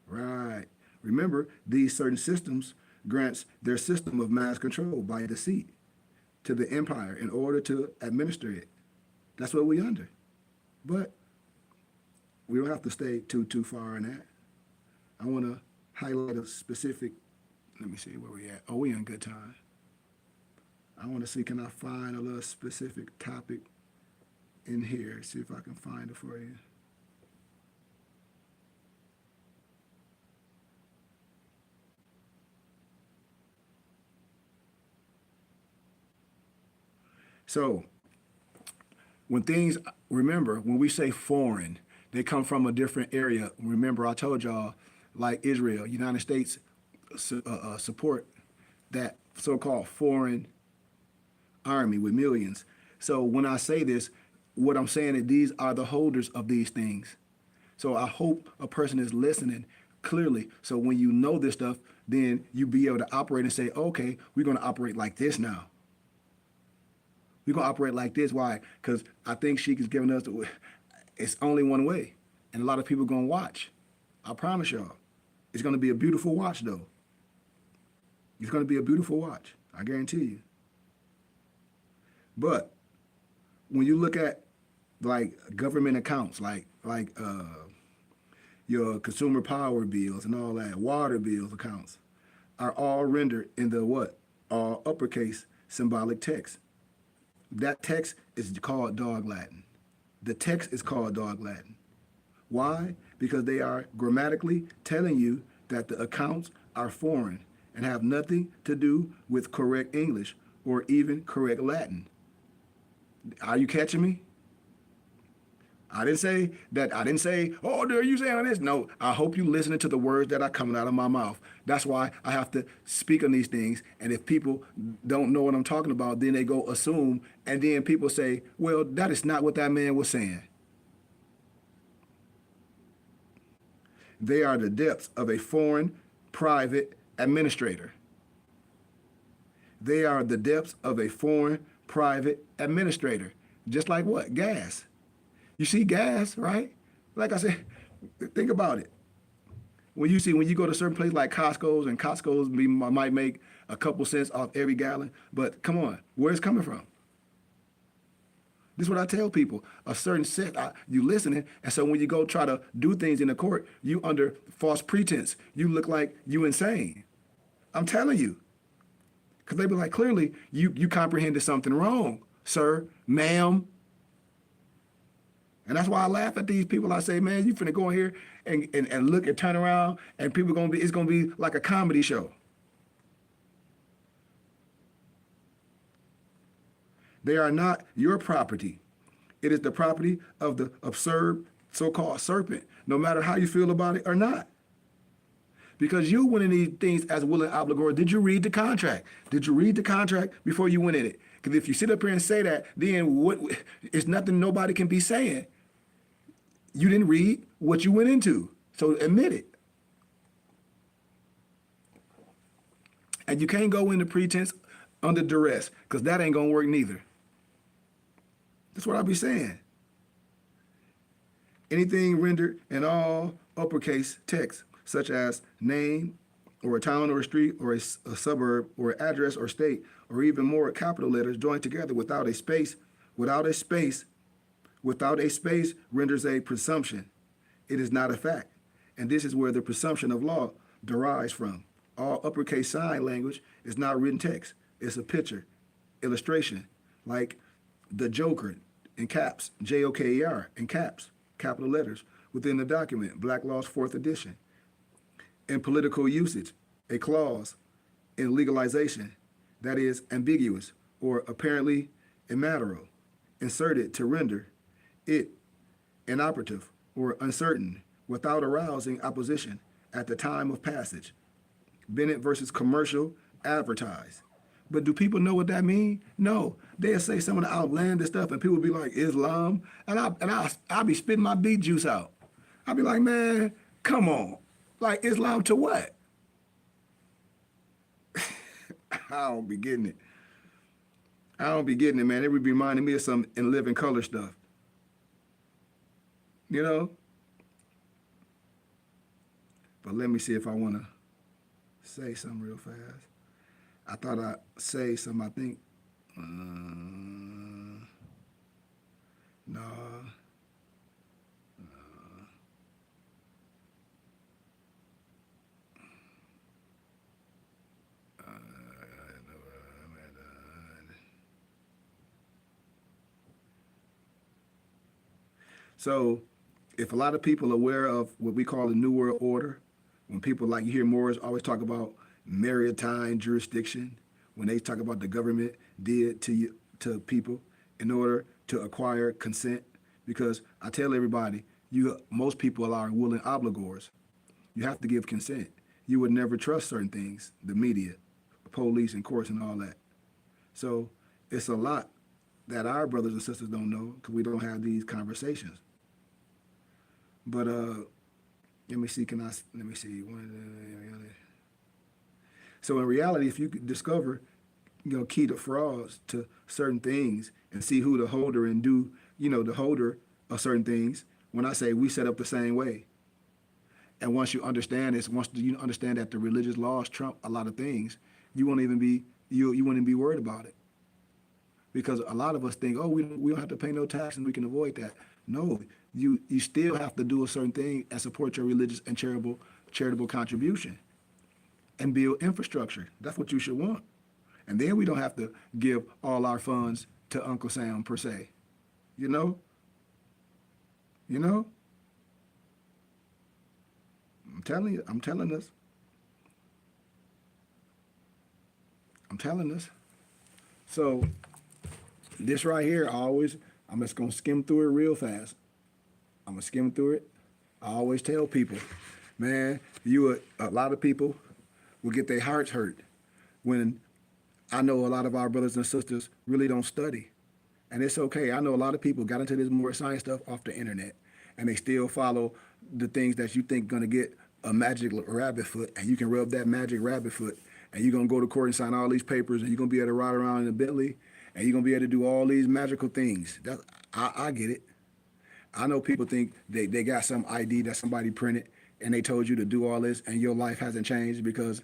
Right. Remember, these certain systems grants their system of mass control by deceit to the empire in order to administer it. That's what we under. But we don't have to stay too far in that. I want to highlight a specific, let me see where we at. Oh, we in good time. I want to see, can I find a little specific topic in here? See if I can find it for you. So when things, remember, when we say foreign, they come from a different area. Remember, I told y'all, like Israel, United States support that so-called foreign army with millions. So when I say this, what I'm saying is these are the holders of these things. So I hope a person is listening clearly. So when you know this stuff, then you be able to operate and say, okay, we're going to operate like this now. We're going to operate like this. Why? Because I think Sheik is giving us the, it's only one way. And a lot of people are going to watch. I promise y'all. It's going to be a beautiful watch, though. It's going to be a beautiful watch. I guarantee you. But when you look at like government accounts, like your consumer power bills and all that, water bills accounts, are all rendered in the what? All uppercase symbolic text. That text is called dog Latin. The text is called dog Latin. Why? Because they are grammatically telling you that the accounts are foreign and have nothing to do with correct English or even correct Latin. Are you catching me? I didn't say, oh, are you saying this? No, I hope you listening to the words that are coming out of my mouth. That's why I have to speak on these things. And if people don't know what I'm talking about, then they go assume. And then people say, well, that is not what that man was saying. They are the depths of a foreign private administrator. They are the depths of a foreign private administrator. Just like what? Gas. You see gas, right? Like I said, think about it. When you go to certain places like Costco's, and Costco's might make a couple cents off every gallon, but come on, where's it coming from? This is what I tell people. A certain set, you listening, and so when you go try to do things in the court, you under false pretense. You look like you insane. I'm telling you. Because they be like, clearly, you comprehended something wrong, sir, ma'am. And that's why I laugh at these people. I say, man, you finna go in here and look and turn around, and people it's gonna be like a comedy show. They are not your property. It is the property of the absurd so-called serpent, no matter how you feel about it or not. Because you went in these things as willing obligor. Did you read the contract? Did you read the contract before you went in it? Because if you sit up here and say that, then it's nothing nobody can be saying. You didn't read what you went into. So admit it. And you can't go into pretense under duress, because that ain't gonna work neither. That's what I be saying. Anything rendered in all uppercase text, such as name, or a town or a street or a suburb or address or state, or even more capital letters joined together without a space, without a space, without a space renders a presumption. It is not a fact. And this is where the presumption of law derives from. All uppercase sign language is not written text. It's a picture, illustration, like the Joker in caps, Joker in caps, capital letters, within the document, Black Law's 4th edition. In political usage, a clause in legalization that is ambiguous or apparently immaterial, inserted to render it inoperative or uncertain without arousing opposition at the time of passage. Bennett versus commercial advertise. But do people know what that means? No. They'll say some of the outlandish stuff and people be like, Islam. And I'll be spitting my beet juice out. I'll be like, man, come on. Like, Islam to what? I don't be getting it. I don't be getting it, man. It would be reminding me of some In Living Color stuff. You know? But let me see if I want to say something real fast. I thought I'd say something, I think. No. So, if a lot of people are aware of what we call the New World Order, when people like you hear Moors always talk about maritime jurisdiction, when they talk about the government did to people in order to acquire consent, because I tell everybody, most people are willing obligors. You have to give consent. You would never trust certain things, the media, police, and courts, and all that. So it's a lot that our brothers and sisters don't know because we don't have these conversations. But let me see. Let me see. So in reality, if you could discover, key to frauds to certain things and see who the holder and do, the holder of certain things. When I say we set up the same way, and once you understand this, once you understand that the religious laws trump a lot of things, you won't even be you wouldn't be worried about it. Because a lot of us think, oh, we don't have to pay no tax and we can avoid that. No, you still have to do a certain thing and support your religious and charitable contribution and build infrastructure. That's what you should want. And then we don't have to give all our funds to Uncle Sam per se. You know? I'm telling us. So this right here, I'm just gonna skim through it real fast. I'm gonna skim through it. I always tell people, man, a lot of people will get their hearts hurt when I know a lot of our brothers and sisters really don't study. And it's okay. I know a lot of people got into this more science stuff off the internet and they still follow the things that you think gonna get a magic rabbit foot, and you can rub that magic rabbit foot and you're gonna go to court and sign all these papers and you're gonna be able to ride around in a Bentley and you're gonna be able to do all these magical things. I get it. I know people think they got some ID that somebody printed and they told you to do all this and your life hasn't changed because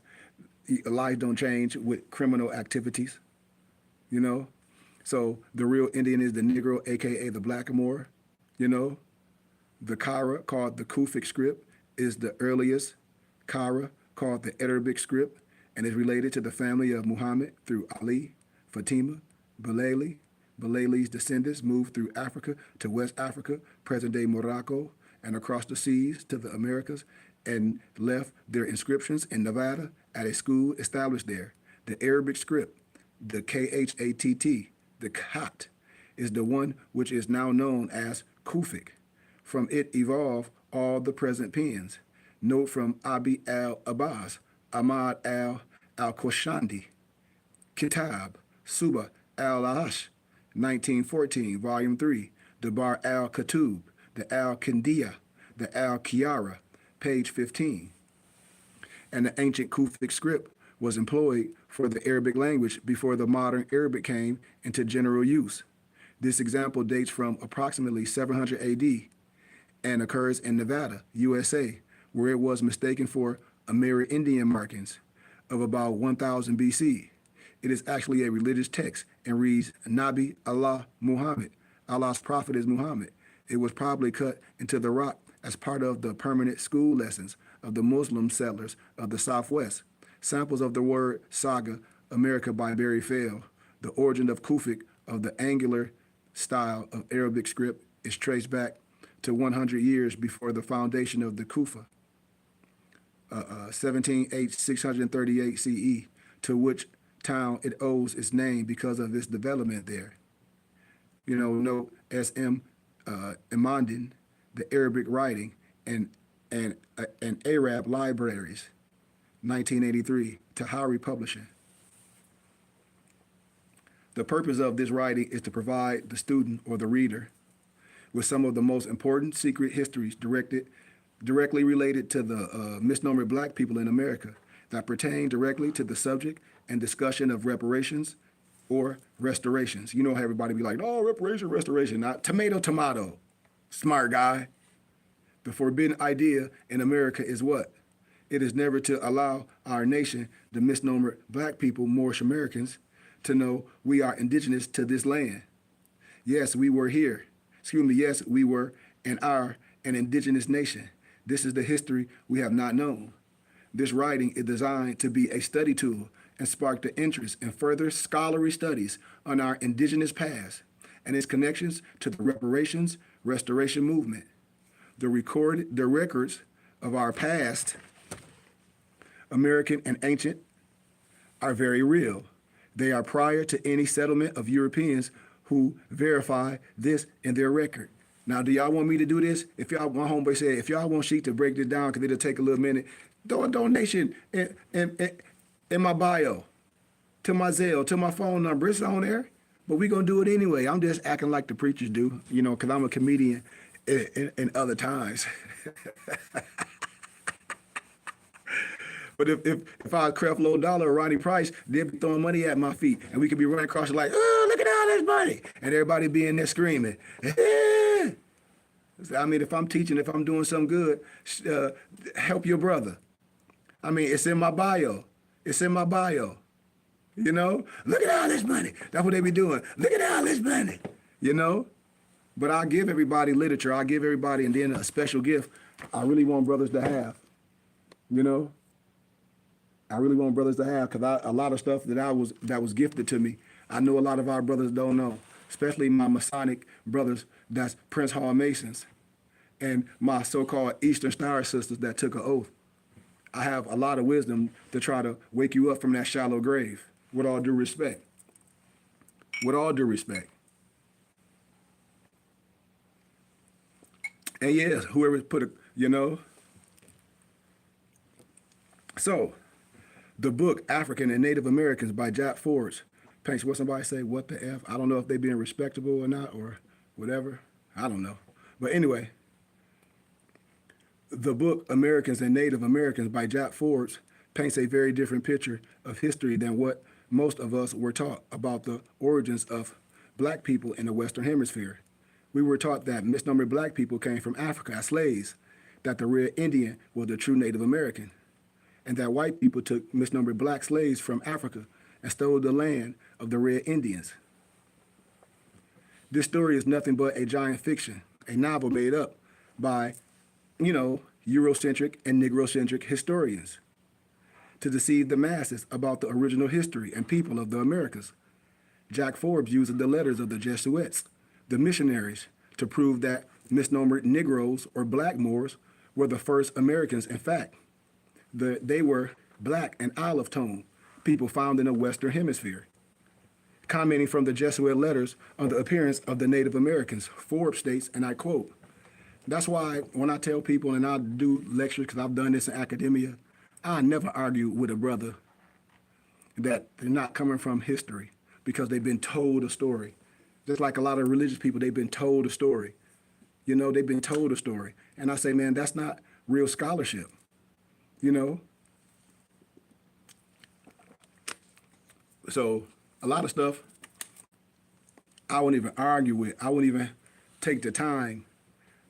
life don't change with criminal activities, So the real Indian is the Negro, AKA the Blackamoor, The Kara, called the Kufic script, is the earliest Kara, called the Arabic script, and is related to the family of Muhammad through Ali, Fatima, Bilali. Bilali's descendants moved through Africa to West Africa, present-day Morocco, and across the seas to the Americas, and left their inscriptions in Nevada at a school established there. The Arabic script, the Khatt, the Khat, is the one which is now known as Kufic. From it evolved all the present pens. Note from Abi al-Abbas, Ahmad al-Koshandi, Kitab, Suba al-Ahash, 1914, Volume 3, Dabar al-Katub, the al-Kindiya, the al-Kiara, page 15. And the ancient Kufic script was employed for the Arabic language before the modern Arabic came into general use. This example dates from approximately 700 AD and occurs in Nevada, USA, where it was mistaken for Amerindian markings of about 1000 BC. It is actually a religious text and reads Nabi Allah Muhammad. Allah's prophet is Muhammad. It was probably cut into the rock as part of the permanent school lessons of the Muslim settlers of the Southwest. Samples of the word saga, America by Barry Fell. The origin of Kufic of the angular style of Arabic script is traced back to 100 years before the foundation of the Kufa, 638 CE, to which town it owes its name because of its development there. You know, note S.M. Imandin, the Arabic writing, and Arab libraries, 1983, Tahari Publishing. The purpose of this writing is to provide the student or the reader with some of the most important secret histories directly related to the misnomer black people in America that pertain directly to the subject and discussion of reparations or restorations. You know how everybody be like, oh, reparation, restoration, not tomato, tomato. Smart guy. The forbidden idea in America is what? It is never to allow our nation, the misnomer black people, Moorish Americans, to know we are indigenous to this land. Yes, we were here. Yes, we were and are an indigenous nation. This is the history we have not known. This writing is designed to be a study tool and spark the interest in further scholarly studies on our indigenous past and its connections to the reparations, restoration movement. The records of our past, American and ancient, are very real. They are prior to any settlement of Europeans who verify this in their record. Now, do y'all want me to do this? If y'all, my homeboy said, if y'all want Sheik to break this down, because it'll take a little minute, throw a donation in my bio, to my Zelle, to my phone number. It's on there, but we gonna do it anyway. I'm just acting like the preachers do, you know, because I'm a comedian in other times. But if I was Creflo Dollar or Ronnie Price, they'd be throwing money at my feet, and we could be running across it like, oh, look at all this money, and everybody be in there screaming. I mean, if I'm teaching, if I'm doing something good, help your brother. I mean, it's in my bio. It's in my bio. You know, look at all this money. That's what they be doing. Look at all this money. You know, but I give everybody literature. I give everybody, and then a special gift I really want brothers to have. You know. I really want brothers to have, because a lot of stuff that was gifted to me, I know a lot of our brothers don't know, especially my Masonic brothers, that's Prince Hall Masons, and my so-called Eastern Star sisters that took an oath. I have a lot of wisdom to try to wake you up from that shallow grave, with all due respect. With all due respect. And yes, whoever put a, you know. So, the book, African and Native Americans by Jack Forbes, paints what somebody say, what the F? I don't know if they being respectable or not or whatever. I don't know. But anyway, the book, Americans and Native Americans by Jack Forbes, paints a very different picture of history than what most of us were taught about the origins of black people in the Western Hemisphere. We were taught that misnomer black people came from Africa as slaves, that the Red Indian was the true Native American, and that white people took misnomer black slaves from Africa and stole the land of the Red Indians. This story is nothing but a giant fiction, a novel made up by, you know, Eurocentric and Negrocentric historians to deceive the masses about the original history and people of the Americas. Jack Forbes uses the letters of the Jesuits, the missionaries, to prove that misnomer Negroes or black Moors were the first Americans. In fact, they were black and olive tone people found in the Western Hemisphere. Commenting from the Jesuit letters on the appearance of the Native Americans, Forbes states, and I quote, "That's why when I tell people and I do lectures, because I've done this in academia, I never argue with a brother that they're not coming from history, because they've been told a story. Just like a lot of religious people, they've been told a story. You know, they've been told a story. And I say, man, that's not real scholarship. You know, So a lot of stuff I wouldn't even argue with. I wouldn't even take the time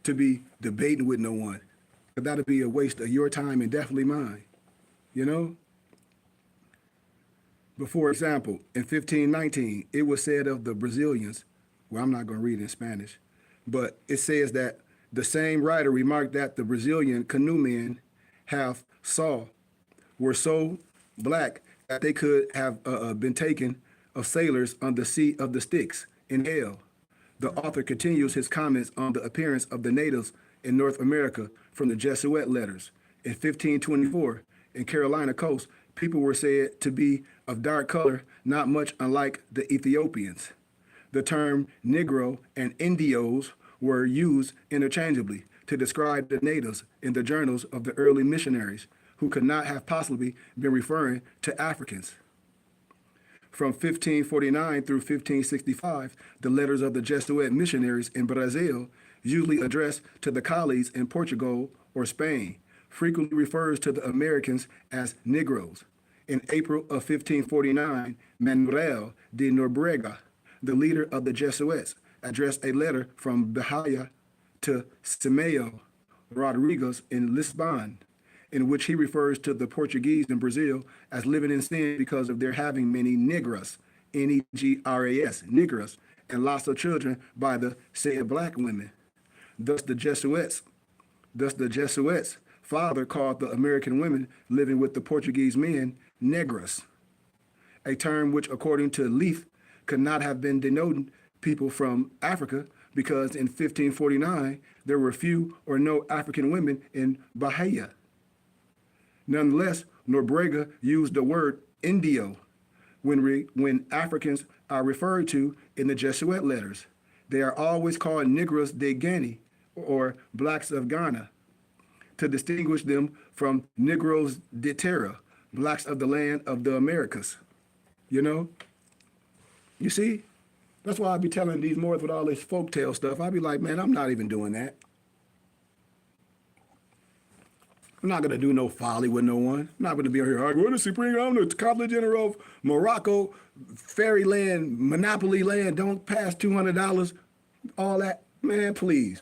to be debating with no one. That'd be a waste of your time and definitely mine. You know? But for example, in 1519, it was said of the Brazilians, well, I'm not going to read in Spanish, but it says that the same writer remarked that the Brazilian canoemen have saw were so black that they could have been taken of sailors on the Sea of the Styx in hell. The author continues his comments on the appearance of the natives in North America from the Jesuit letters. In 1524, in Carolina coast, people were said to be of dark color, not much unlike the Ethiopians. The term Negro and Indios were used interchangeably to describe the natives in the journals of the early missionaries, who could not have possibly been referring to Africans. From 1549 through 1565, the letters of the Jesuit missionaries in Brazil, usually addressed to the colonies in Portugal or Spain, frequently refers to the Americans as Negroes. In April of 1549, Manuel de Nobrega, the leader of the Jesuits, addressed a letter from Bahia to Simão Rodrigues in Lisbon, in which he refers to the Portuguese in Brazil as living in sin because of their having many negras, Negras, negras, and lots of children by the said black women. Thus the Jesuits father called the American women living with the Portuguese men negras, a term which, according to Leith, could not have been denoting people from Africa because in 1549 there were few or no African women in Bahia. Nonetheless, Nobrega used the word Indio when Africans are referred to in the Jesuit letters. They are always called Negros de Guinea or blacks of Ghana to distinguish them from Negros de Terra, blacks of the land of the Americas. You know? You see? That's why I be telling these Moors with all this folktale stuff. I be like, man, I'm not even doing that. I'm not gonna do no folly with no one. I'm not gonna be here arguing, the Supreme, I'm the Consul General of Morocco, fairyland, monopoly land, don't pass $200, all that. Man, please.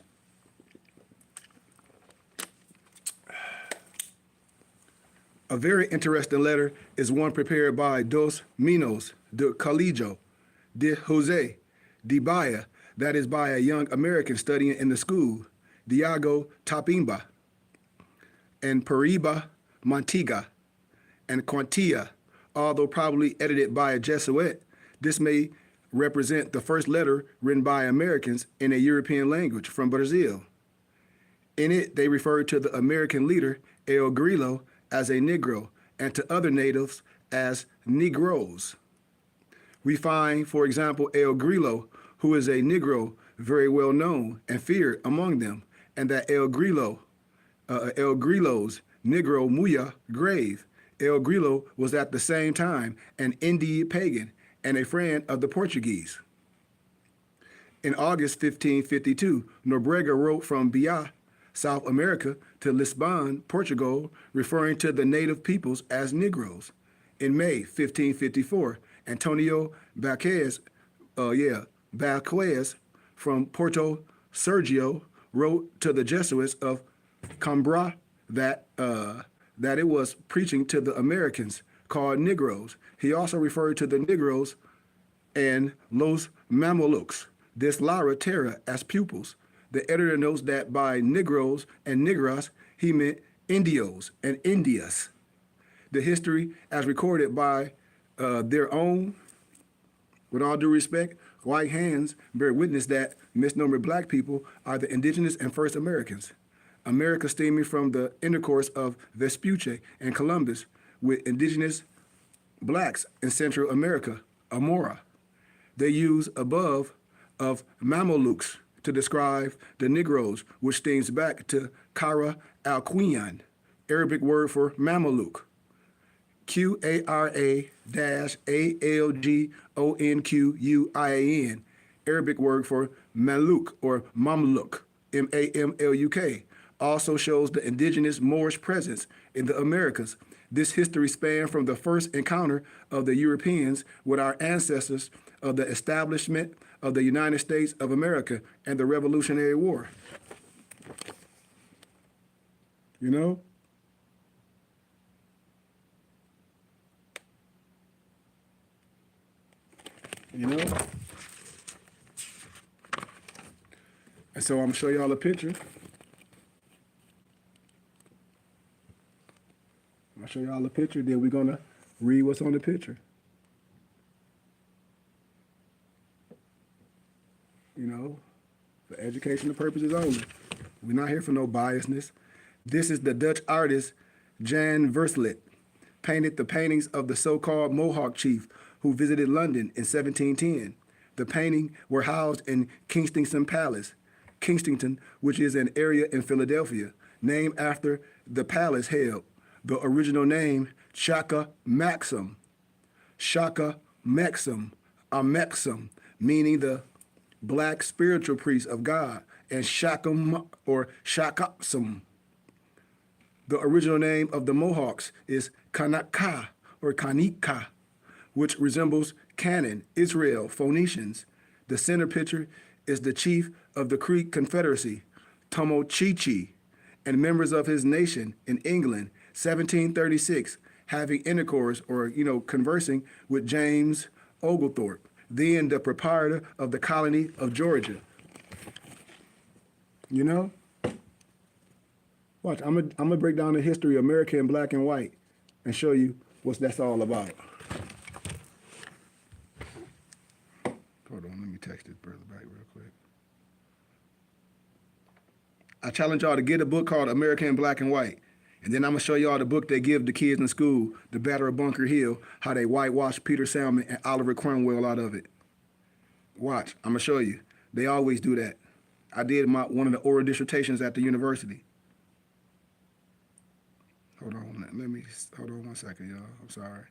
A very interesting letter is one prepared by Dos Minos de Colegio de Jose de Bahia, that is by a young American studying in the school, Diego Tapimba, and Periba Montiga, and Quantilla, although probably edited by a Jesuit. This may represent the first letter written by Americans in a European language from Brazil. In it, they refer to the American leader, El Grillo, as a Negro, and to other natives as Negroes. We find, for example, El Grillo, who is a Negro very well known and feared among them, and that El Grillo's Negro Muya grave. El Grillo was at the same time an Indian pagan and a friend of the Portuguese. In August 1552, Nobrega wrote from Bahia, South America, to Lisbon, Portugal, referring to the native peoples as Negroes. In May 1554, Antonio Balquez from Porto Sergio wrote to the Jesuits of Coimbra that it was preaching to the Americans called Negroes. He also referred to the Negroes and Los Mamelukes, this Lara Terra, as pupils. The editor notes that by Negroes and Negras, he meant Indios and Indias. The history, as recorded by their own, with all due respect, white hands, bear witness that misnomer black people are the indigenous and first Americans. America stemming from the intercourse of Vespucci and Columbus with indigenous blacks in Central America, Amora. They use above of Mamelukes to describe the Negroes, which stems back to Kara al-Qiyan, Arabic word for Mameluke. Qara-algonquin, Arabic word for Maluk or Mamluk, Mamluk, also shows the indigenous Moorish presence in the Americas. This history spanned from the first encounter of the Europeans with our ancestors of the establishment of the United States of America and the Revolutionary War. You know? You know? And so I'm gonna show y'all a picture. I'll show y'all a picture, then we're gonna read what's on the picture. You know, for educational purposes only. We're not here for no biasness. This is the Dutch artist Jan Verslet, painted the paintings of the so-called Mohawk chief who visited London in 1710. The paintings were housed in Kensington Palace, Kensington, which is an area in Philadelphia, named after the palace held. The original name, Shaka Maxim. Shaka Maxim, Amexim, meaning the black spiritual priest of God, and Shakum or Shakapsum. The original name of the Mohawks is Kanaka or Kanika, which resembles Canaan, Israel, Phoenicians. The center picture is the chief of the Creek Confederacy, Tomochichi, and members of his nation in England, 1736, having intercourse or, conversing with James Oglethorpe, then the proprietor of the colony of Georgia. You know? Watch, I'm gonna break down the history of America in black and white and show you what that's all about. Hold on, let me text this brother back real quick. I challenge y'all to get a book called America in Black and White. And then I'm gonna show y'all the book they give the kids in school, The Battle of Bunker Hill, how they whitewashed Peter Salmon and Oliver Cromwell out of it. Watch, I'm gonna show you. They always do that. I did one of the oral dissertations at the university. Hold on one second, y'all. I'm sorry.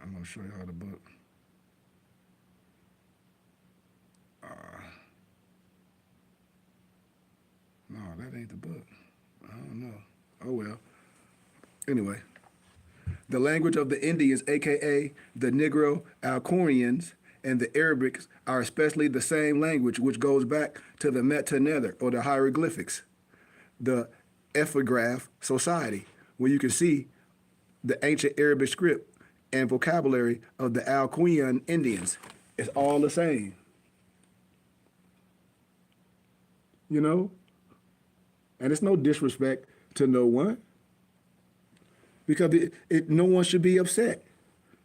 I'm gonna show y'all the book. No, that ain't the book. I don't know. Oh well. Anyway. The language of the Indians, aka the Negro Alcorians, and the Arabics are especially the same language, which goes back to the Meta Nether, or the hieroglyphics, the epigraph society, where you can see the ancient Arabic script and vocabulary of the Alcuin Indians. It's all the same. You know? And it's no disrespect to no one, because no one should be upset.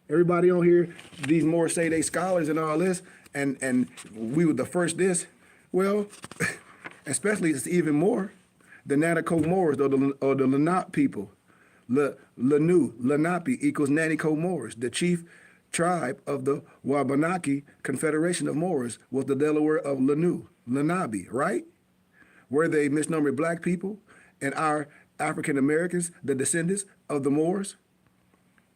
Everybody on here, these Moors say they scholars and all this, and we were the first this. Well, especially it's even more, the Nanticoke Moors or the Lenape people. Lenape equals Nanticoke Moors. The chief tribe of the Wabanaki Confederation of Moors was the Delaware of Lenape, right? Were they misnumbered black people and our African Americans, the descendants of the Moors?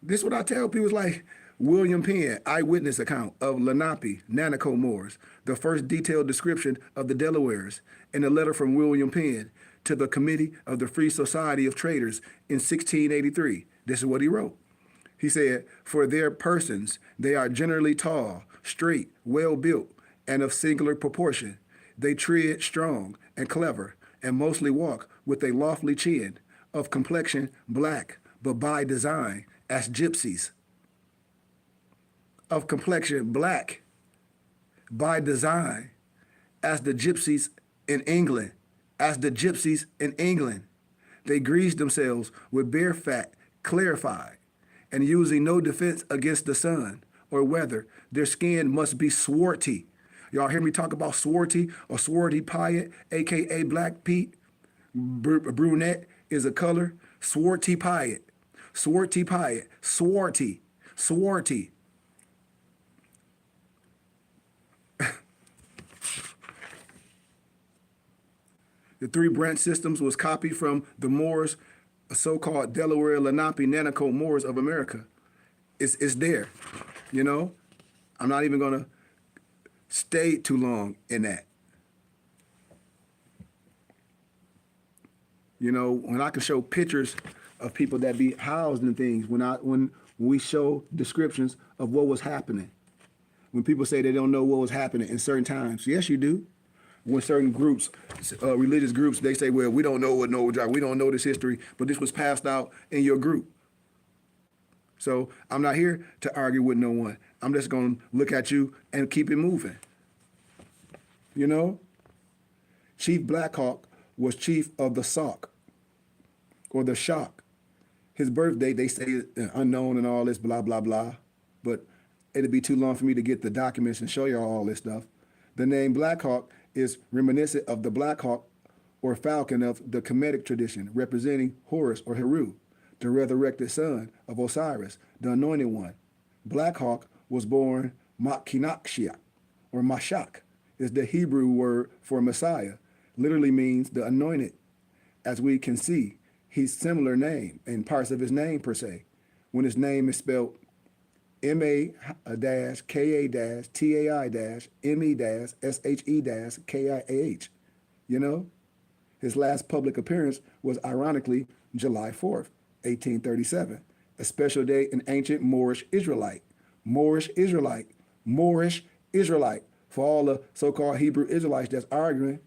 This is what I tell people. It's like William Penn, eyewitness account of Lenape, Nanticoke Moors, the first detailed description of the Delawares, in a letter from William Penn to the Committee of the Free Society of Traders in 1683. This is what he wrote. He said, "For their persons, they are generally tall, straight, well-built, and of singular proportion. They tread strong and clever, and mostly walk with a lofty chin, of complexion black, but by design, as gypsies." Of complexion black, by design, as the gypsies in England. They grease themselves with bear fat, clarified, and using no defense against the sun or weather. Their skin must be swarty. Y'all hear me talk about swarty or swarty piet, aka Black Pete? Brunette is a color. Swarty piet. Swarty. The three branch systems was copied from the Moors, so-called Delaware, Lenape, Nanticoke Moors of America. It's there, you know? I'm not even going to stay too long in that. You know, when I can show pictures of people that be housed in things, when we show descriptions of what was happening, when people say they don't know what was happening in certain times, yes, you do. When certain groups, religious groups, they say, well, we don't know what Noah dropped, we don't know this history, but this was passed out in your group. So I'm not here to argue with no one. I'm just going to look at you and keep it moving. You know, Chief Black Hawk was chief of the Sauk, or the Shock. His birthday, they say unknown and all this, blah, blah, blah. But it'd be too long for me to get the documents and show you all this stuff. The name Black Hawk is reminiscent of the Black Hawk or falcon of the Kemetic tradition, representing Horus or Heru, the resurrected son of Osiris, the anointed one. Black Hawk was born Makinakshiak, or Mashak, is the Hebrew word for Messiah, literally means the anointed. As we can see, he's similar name in parts of his name per se, when his name is spelled M-A-K-A-T-A-I-M-E-S-H-E-K-I-A-H. You know, his last public appearance was ironically July 4th, 1837, a special day in ancient Moorish Israelite. Moorish Israelite. Moorish Israelite. For all the so-called Hebrew Israelites that's arguing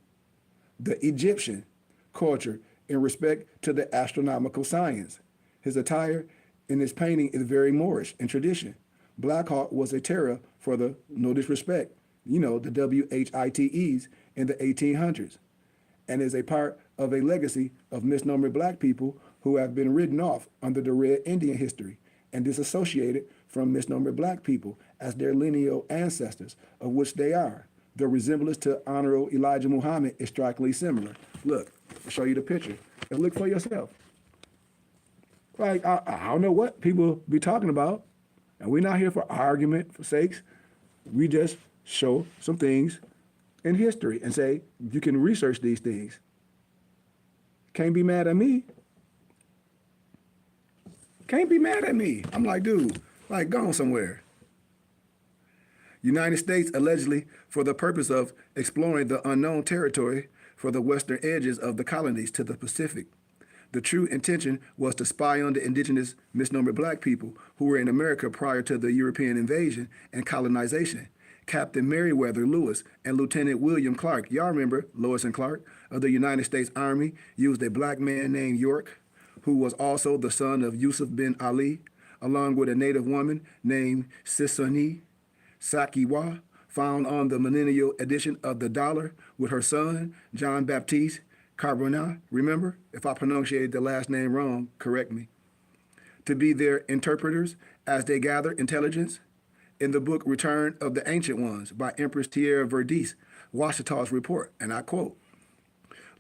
the Egyptian culture in respect to the astronomical science. His attire in his painting is very Moorish in tradition. Black Hawk was a terror for the, no disrespect, you know, the WHITEs in the 1800s, and is a part of a legacy of misnomer black people who have been written off under the Red Indian history and disassociated from misnomer black people as their lineal ancestors, of which they are. The resemblance to Honorable Elijah Muhammad is strikingly similar. Look, I'll show you the picture and look for yourself. Like, I don't know what people be talking about, and we're not here for argument for sakes. We just show some things in history and say, you can research these things. Can't be mad at me. Can't be mad at me. I'm like, dude, like, gone somewhere. United States allegedly for the purpose of exploring the unknown territory for the western edges of the colonies to the Pacific. The true intention was to spy on the indigenous misnomer black people who were in America prior to the European invasion and colonization. Captain Meriwether Lewis and Lieutenant William Clark, y'all remember Lewis and Clark, of the United States Army, used a black man named York, who was also the son of Yusuf bin Ali, along with a native woman named Sisani Sakiwa, found on the millennial edition of the dollar with her son, John Baptiste Carbonat, remember? If I pronunciated the last name wrong, correct me. To be their interpreters as they gather intelligence. In the book Return of the Ancient Ones by Empress Tierra Verdi's, Washita's report, and I quote,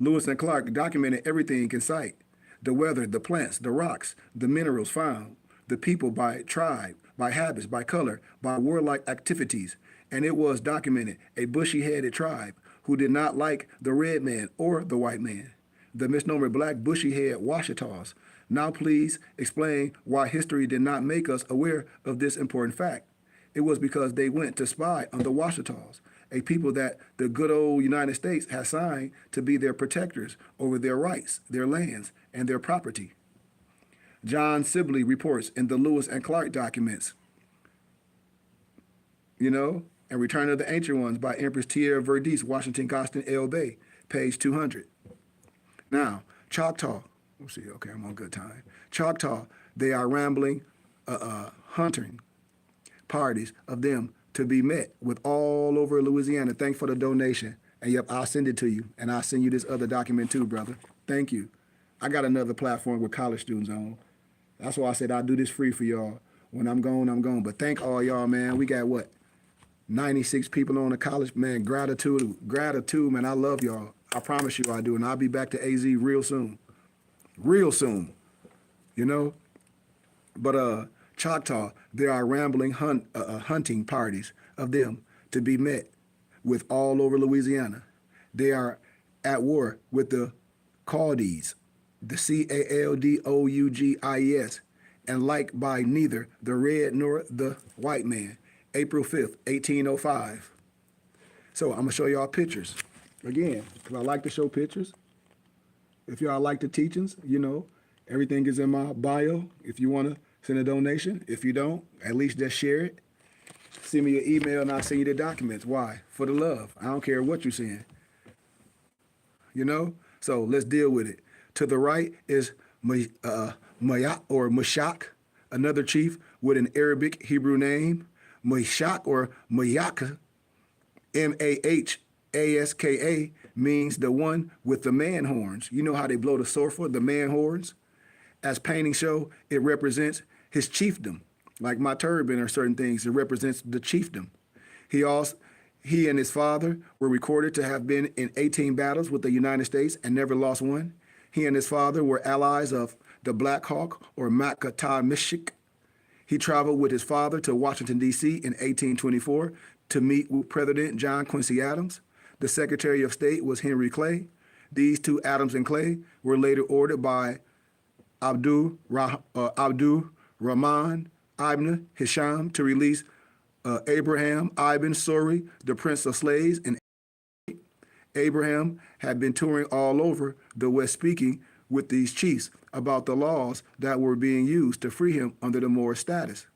Lewis and Clark documented everything in sight: the weather, the plants, the rocks, the minerals found, the people by tribe, by habits, by color, by warlike activities, and it was documented a bushy-headed tribe who did not like the red man or the white man. The misnomer black bushy-head Washitas. Now please explain why history did not make us aware of this important fact. It was because they went to spy on the Washitas, a people that the good old United States has signed to be their protectors over their rights, their lands, and their property. John Sibley reports in the Lewis and Clark documents, and Return of the Ancient Ones by Empress Tierra Verdi's, Washington Gostin L. Bay, page 200. Now, Choctaw, let's see, okay, I'm on good time. Choctaw, they are rambling, hunting parties of them to be met with all over Louisiana. Thanks for the donation. And yep, I'll send it to you. And I'll send you this other document too, brother. Thank you. I got another platform with college students on. That's why I said I'll do this free for y'all. When I'm gone, I'm gone. But thank all y'all, man. We got what? 96 people on the college, man. Gratitude, man. I love y'all. I promise you I do. And I'll be back to AZ real soon. Real soon. But Choctaw, there are rambling hunting parties of them to be met with all over Louisiana. They are at war with the Caldis, the Caldougis, and like by neither the red nor the white man. April 5th, 1805. So I'm gonna show y'all pictures. Again, because I like to show pictures. If y'all like the teachings, you know, everything is in my bio. If you wanna send a donation. If you don't, at least just share it. Send me an email and I'll send you the documents. Why? For the love. I don't care what you're saying. You know? So let's deal with it. To the right is Mayat or Mashak, another chief with an Arabic Hebrew name. Mashak or Mayaka, Mahaska, means the one with the man horns. You know how they blow the shofar, the man horns? As paintings show, it represents his chiefdom. Like my turban or certain things, it represents the chiefdom. He and his father were recorded to have been in 18 battles with the United States and never lost one. He and his father were allies of the Black Hawk or Makata. He traveled with his father to Washington, D.C. in 1824 to meet with President John Quincy Adams. The Secretary of State was Henry Clay. These two, Adams and Clay, were later ordered by Abdul Rahman Ibn Hisham to release Abraham Ibn Suri, the Prince of Slaves. And Abraham had been touring all over the West speaking with these chiefs about the laws that were being used to free him under the Moorish status.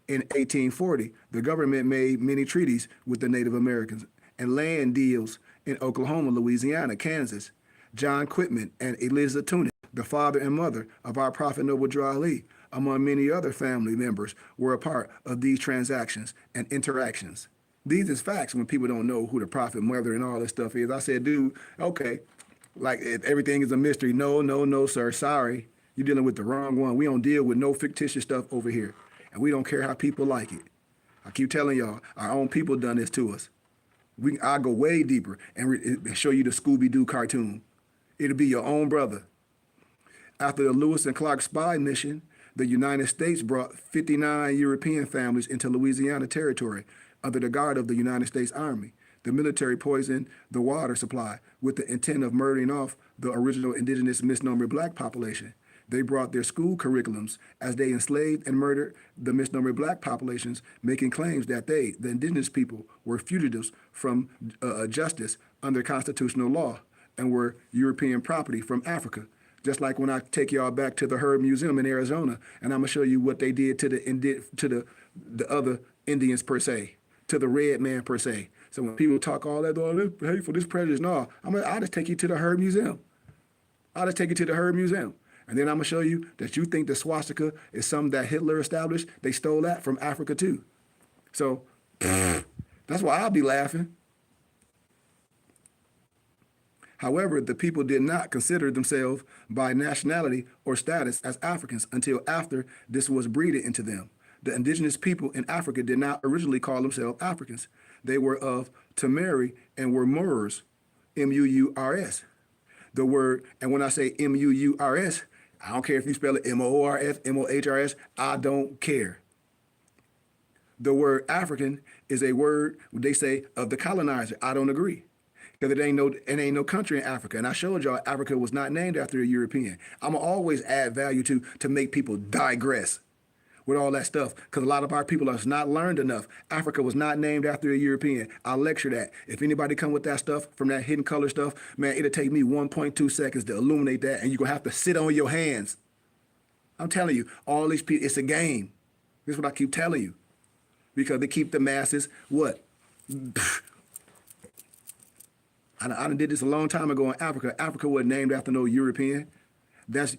In 1840, the government made many treaties with the Native Americans and land deals in Oklahoma, Louisiana, Kansas. John Quitman and Eliza Tunick, the father and mother of our Prophet Noble Drew Ali, among many other family members, were a part of these transactions and interactions. These is facts when people don't know who the Prophet, mother, and all this stuff is. I said, dude, okay, like if everything is a mystery. No, sir, sorry. You're dealing with the wrong one. We don't deal with no fictitious stuff over here. And we don't care how people like it. I keep telling y'all, our own people done this to us. I'll go way deeper and show you the Scooby-Doo cartoon. It'll be your own brother. After the Lewis and Clark spy mission, the United States brought 59 European families into Louisiana territory under the guard of the United States Army. The military poisoned the water supply with the intent of murdering off the original indigenous misnomer black population. They brought their school curriculums as they enslaved and murdered the misnomer black populations, making claims that they, the indigenous people, were fugitives from justice under constitutional law and were European property from Africa. Just like when I take y'all back to the Herb Museum in Arizona, and I'm gonna show you what they did to the other Indians per se, to the red man per se. So when people talk all that, oh, this hateful, this prejudice, no, I'll just take you to the Herb Museum. I'll just take you to the Herb Museum. And then I'm gonna show you that you think the swastika is something that Hitler established. They stole that from Africa too. So that's why I'll be laughing. However, the people did not consider themselves by nationality or status as Africans until after this was breeded into them. The indigenous people in Africa did not originally call themselves Africans. They were of Tamari and were Moors, M-U-U-R-S. The word, and when I say M-U-U-R-S, I don't care if you spell it M-O-O-R-S, M-O-H-R-S, I don't care. The word African is a word, they say, of the colonizer. I don't agree. Because it ain't no country in Africa. And I showed y'all Africa was not named after a European. I'm going to always add value to make people digress with all that stuff. Because a lot of our people are not learned enough. Africa was not named after a European. I'll lecture that. If anybody come with that stuff, from that hidden color stuff, man, it'll take me 1.2 seconds to illuminate that. And you're going to have to sit on your hands. I'm telling you, all these people, it's a game. This is what I keep telling you. Because they keep the masses, what? I done did this a long time ago in Africa. Africa wasn't named after no European. That's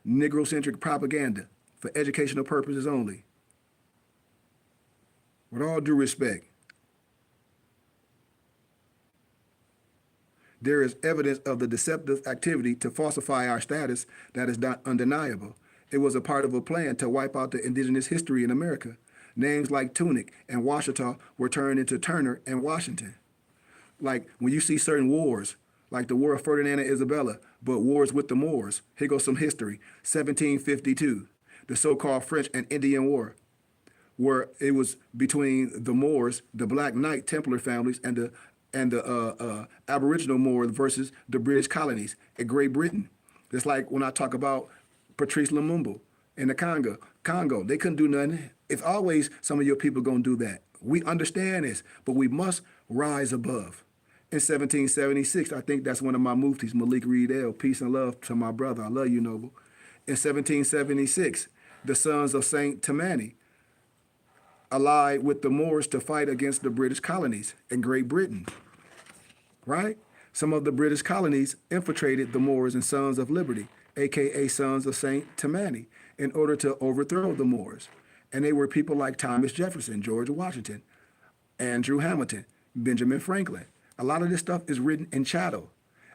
Negro-centric propaganda for educational purposes only. With all due respect, there is evidence of the deceptive activity to falsify our status that is not undeniable. It was a part of a plan to wipe out the indigenous history in America. Names like Tunick and Washita were turned into Turner and Washington. Like when you see certain wars, like the War of Ferdinand and Isabella, but wars with the Moors. Here goes some history. 1752, the so-called French and Indian War, where it was between the Moors, the Black Knight Templar families, and the Aboriginal Moors versus the British colonies in Great Britain. It's like when I talk about Patrice Lumumba in the Congo. Congo, they couldn't do nothing. If always some of your people gonna do that. We understand this, but we must rise above. In 1776, I think that's one of my muftis, Malik Reed El. Peace and love to my brother. I love you, Noble. In 1776, the sons of Saint Tammany allied with the Moors to fight against the British colonies in Great Britain, right? Some of the British colonies infiltrated the Moors and Sons of Liberty, aka Sons of Saint Tammany, in order to overthrow the Moors. And they were people like Thomas Jefferson, George Washington, Andrew Hamilton, Benjamin Franklin. A lot of this stuff is written in chattel.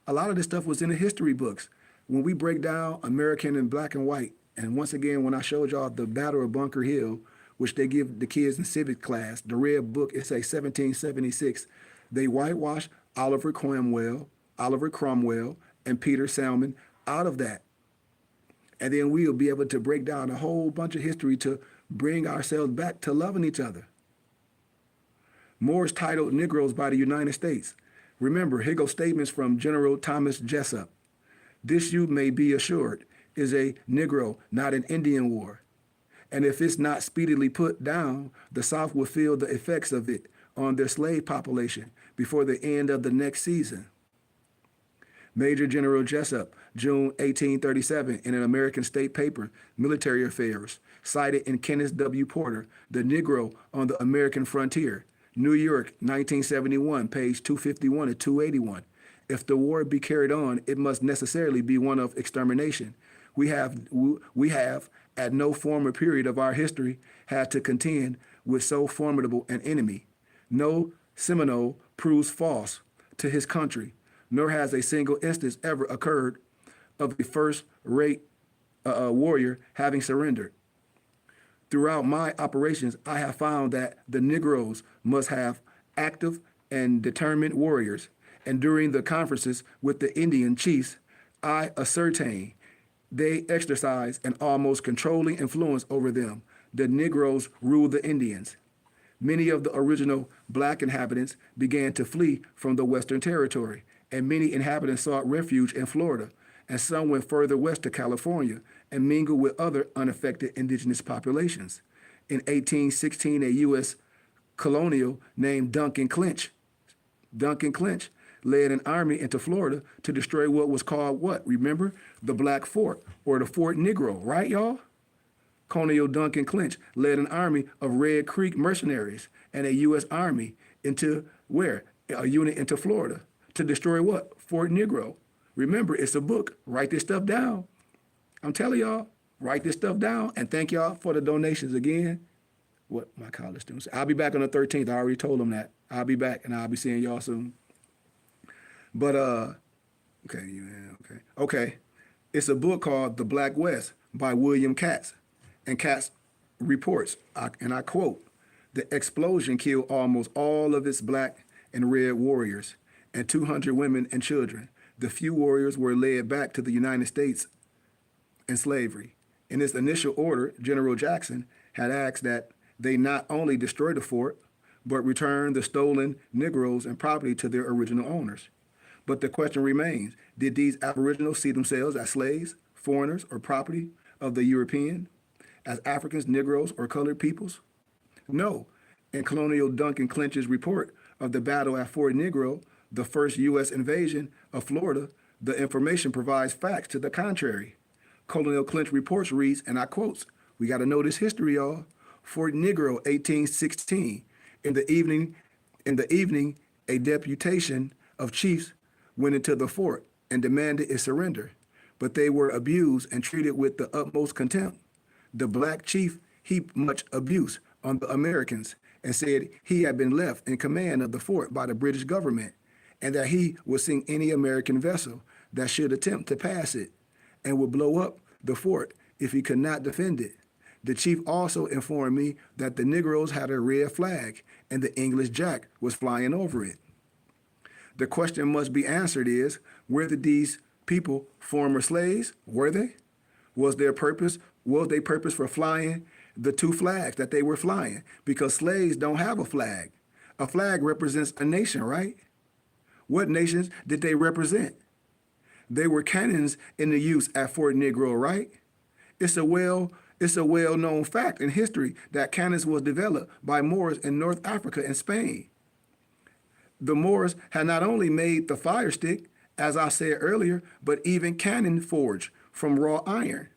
A lot of this stuff was in the history books. When we break down American in black and white, and once again, when I showed y'all the Battle of Bunker Hill, which they give the kids in civic class, the red book, it says 1776, they whitewashed Oliver Cromwell, and Peter Salmon out of that. And then we'll be able to break down a whole bunch of history to bring ourselves back to loving each other. Moors titled Negroes by the United States. Remember, here go statements from General Thomas Jessup. This, you may be assured, is a Negro, not an Indian war. And if it's not speedily put down, the South will feel the effects of it on their slave population before the end of the next season. Major General Jessup, June 1837, in an American state paper, Military Affairs, cited in Kenneth W. Porter, The Negro on the American Frontier, New York, 1971, page 251 to 281. If the war be carried on, it must necessarily be one of extermination. We have, at no former period of our history, had to contend with so formidable an enemy. No Seminole proves false to his country, nor has a single instance ever occurred of a first-rate warrior having surrendered. Throughout my operations, I have found that the Negroes must have active and determined warriors. And during the conferences with the Indian chiefs, I ascertained they exercise an almost controlling influence over them. The Negroes rule the Indians. Many of the original black inhabitants began to flee from the Western Territory, and many inhabitants sought refuge in Florida, and some went further west to California and mingled with other unaffected indigenous populations. In 1816, a U.S. colonial named Duncan Clinch led an army into Florida to destroy what was called what? Remember? The Black Fort, or the Fort Negro, right, y'all? Colonel Duncan Clinch led an army of Red Creek mercenaries and a U.S. army into where? A unit into Florida to destroy what? Fort Negro. Remember, it's a book. Write this stuff down. I'm telling y'all, write this stuff down, and thank y'all for the donations again. What my college students. I'll be back on the 13th. I already told them that. I'll be back, and I'll be seeing y'all soon. But, okay. It's a book called The Black West by William Katz. And Katz reports, and I quote, the explosion killed almost all of its black and red warriors and 200 women and children. The few warriors were led back to the United States in slavery. In his initial order, General Jackson had asked that they not only destroy the fort, but return the stolen Negroes and property to their original owners. But the question remains, did these aboriginals see themselves as slaves, foreigners, or property of the European, as Africans, Negroes, or colored peoples? No. In Colonel Duncan Clinch's report of the battle at Fort Negro, the first U.S. invasion of Florida, the information provides facts to the contrary. Colonel Clinch reports reads, and I quote, we got to know this history, y'all. Fort Negro, 1816. In the evening, a deputation of chiefs went into the fort and demanded its surrender, but they were abused and treated with the utmost contempt. The black chief heaped much abuse on the Americans and said he had been left in command of the fort by the British government and that he would sink any American vessel that should attempt to pass it and would blow up the fort if he could not defend it. The chief also informed me that the Negroes had a red flag and the English Jack was flying over it. The question must be answered is, were these people former slaves? Were they? Was they purpose for flying the two flags that they were flying? Because slaves don't have a flag. A flag represents a nation, right? What nations did they represent? They were cannons in the use at Fort Negro, right? It's a well It's a well-known fact in history that cannons was developed by Moors in North Africa and Spain. The Moors had not only made the fire stick, as I said earlier, but even cannon forged from raw iron.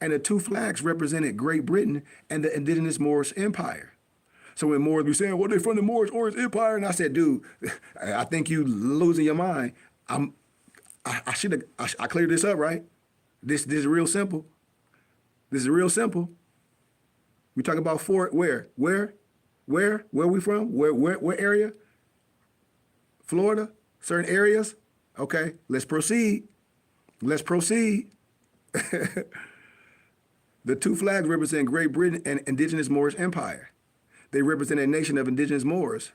And the two flags represented Great Britain and the indigenous Moorish Empire. So when Moors be saying, well, they're from the Moorish Orange Empire, and I said, dude, I think you losing your mind. I cleared this up, right? This is real simple. This is real simple. We talk about Fort where we from? Where area? Florida, certain areas. Okay, let's proceed. Let's proceed. The two flags represent Great Britain and indigenous Moorish Empire. They represent a nation of indigenous Moors.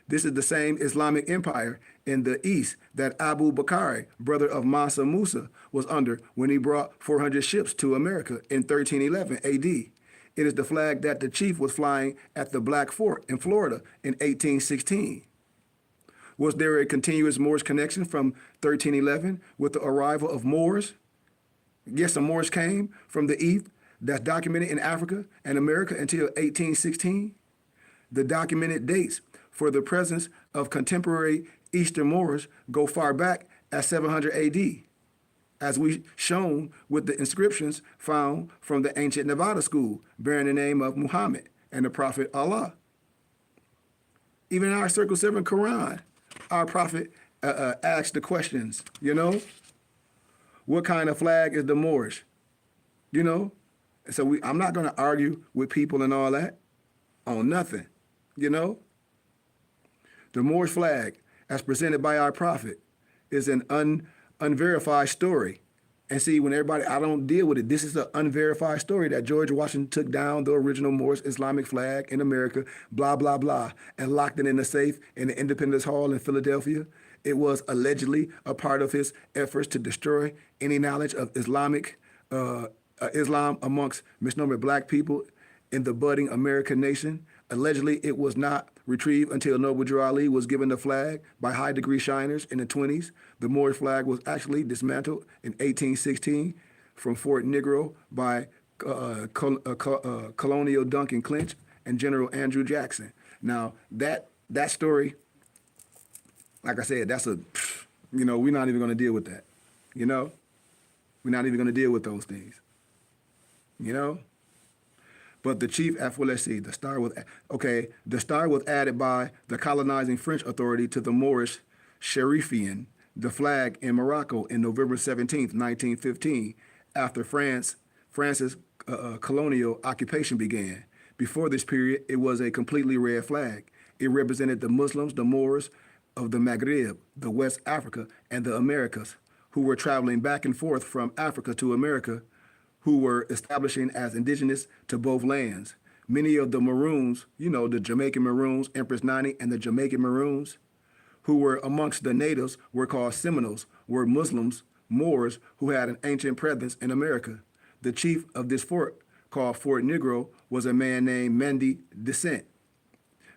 This is the same Islamic empire in the east that Abu Bakr, brother of Mansa Musa, was under when he brought 400 ships to America in 1311 AD. It is the flag that the chief was flying at the Black Fort in Florida in 1816. Was there a continuous Moorish connection from 1311 with the arrival of Moors? Yes, the Moors came from the east that's documented in Africa and America until 1816. The documented dates for the presence of contemporary Eastern Moors go far back as 700 AD, as we shown with the inscriptions found from the ancient Nevada school bearing the name of Muhammad and the Prophet Allah. Even in our Circle 7 Quran, our Prophet asked the questions, what kind of flag is the Moorish? So I'm not going to argue with people and all that on nothing, The Moorish flag, as presented by our prophet, is an unverified story. And see, when I don't deal with it, this is an unverified story that George Washington took down the original Moorish Islamic flag in America, blah, blah, blah, and locked it in a safe in the Independence Hall in Philadelphia. It was allegedly a part of his efforts to destroy any knowledge of Islam amongst misnomer black people in the budding American nation. Allegedly, it was not retrieved until Noble Drew Ali was given the flag by high-degree shiners in the 20s. The Moorish flag was actually dismantled in 1816 from Fort Negro by Colonel Duncan Clinch and General Andrew Jackson. Now, that story, like I said, we're not even going to deal with that. We're not even going to deal with those things. But the chief, let's see, the star was added by the colonizing French authority to the Moorish Sherifian, the flag in Morocco in November 17th, 1915, after France's colonial occupation began. Before this period, it was a completely red flag. It represented the Muslims, the Moors of the Maghreb, the West Africa, and the Americas, who were traveling back and forth from Africa to America, who were establishing as indigenous to both lands. Many of the Maroons, the Jamaican Maroons, Empress Nani, and the Jamaican Maroons, who were amongst the natives, were called Seminoles, were Muslims, Moors, who had an ancient presence in America. The chief of this fort, called Fort Negro, was a man named Mandi Descent.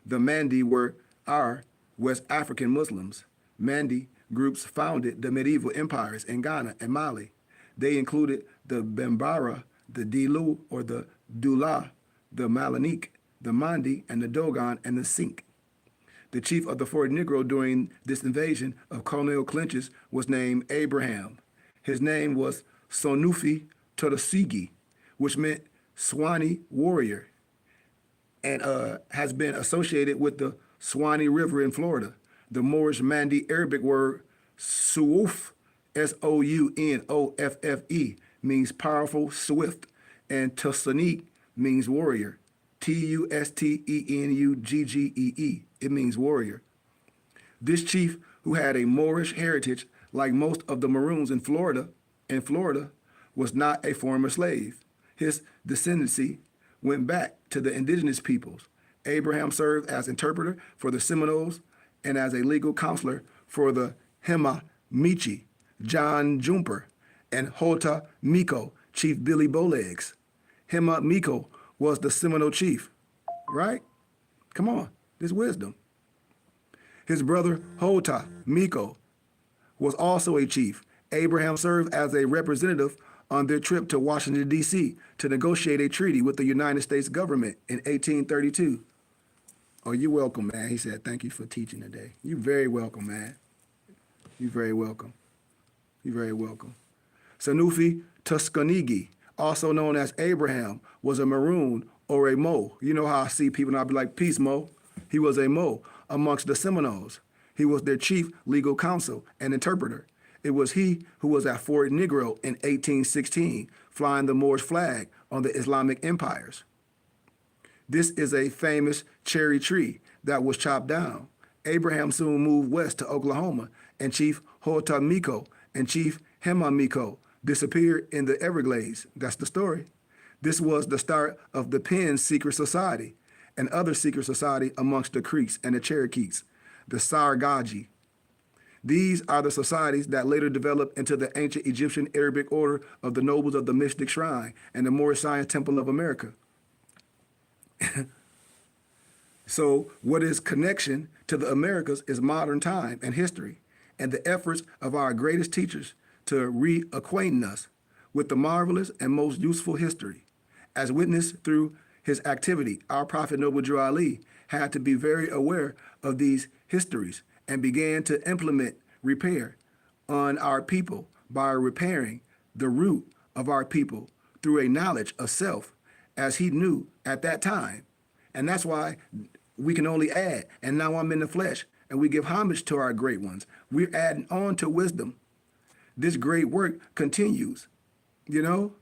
The Mandi were our West African Muslims. Mandi groups founded the medieval empires in Ghana and Mali. They included the Bambara, the Dilu or the Dula, the Malanique, the Mandi, and the Dogon, and the Sink. The chief of the Fort Negro during this invasion of Colonel Clinch's was named Abraham. His name was Sonufi Todosigi, which meant Swanee warrior, and has been associated with the Swanee River in Florida. The Moorish Mandi Arabic word Suuf, Sounoffe, means powerful, swift, and Tusanique means warrior. Tustenuggee. It means warrior. This chief, who had a Moorish heritage like most of the Maroons in Florida, was not a former slave. His descendancy went back to the indigenous peoples. Abraham served as interpreter for the Seminoles and as a legal counselor for the Hema Michi, John Jumper, and Hota Miko, Chief Billy Bowlegs. Hema Miko was the Seminole chief, right? Come on, this wisdom. His brother Hota Miko was also a chief. Abraham served as a representative on their trip to Washington, D.C. to negotiate a treaty with the United States government in 1832. Oh, you're welcome, man. He said, thank you for teaching today. You're very welcome, man. You're very welcome. You're very welcome. Sanusi Tuskegee, also known as Abraham, was a Maroon or a Mo. You know how I see people and I'll be like, peace, Mo. He was a Mo amongst the Seminoles. He was their chief legal counsel and interpreter. It was he who was at Fort Negro in 1816, flying the Moorish flag on the Islamic empires. This is a famous cherry tree that was chopped down. Abraham soon moved west to Oklahoma, and Chief Hotamiko and Chief Hemamiko disappeared in the Everglades. That's the story. This was the start of the Penn Secret Society and other secret society amongst the Creeks and the Cherokees, the Sargaji. These are the societies that later developed into the ancient Egyptian Arabic order of the Nobles of the Mystic Shrine and the Moorish Science Temple of America. So what is connection to the Americas is modern time and history and the efforts of our greatest teachers to reacquaint us with the marvelous and most useful history. As witnessed through his activity, our Prophet Noble Drew Ali had to be very aware of these histories and began to implement repair on our people by repairing the root of our people through a knowledge of self as he knew at that time. And that's why we can only add. And now I'm in the flesh and we give homage to our great ones. We're adding on to wisdom. This great work continues, you know.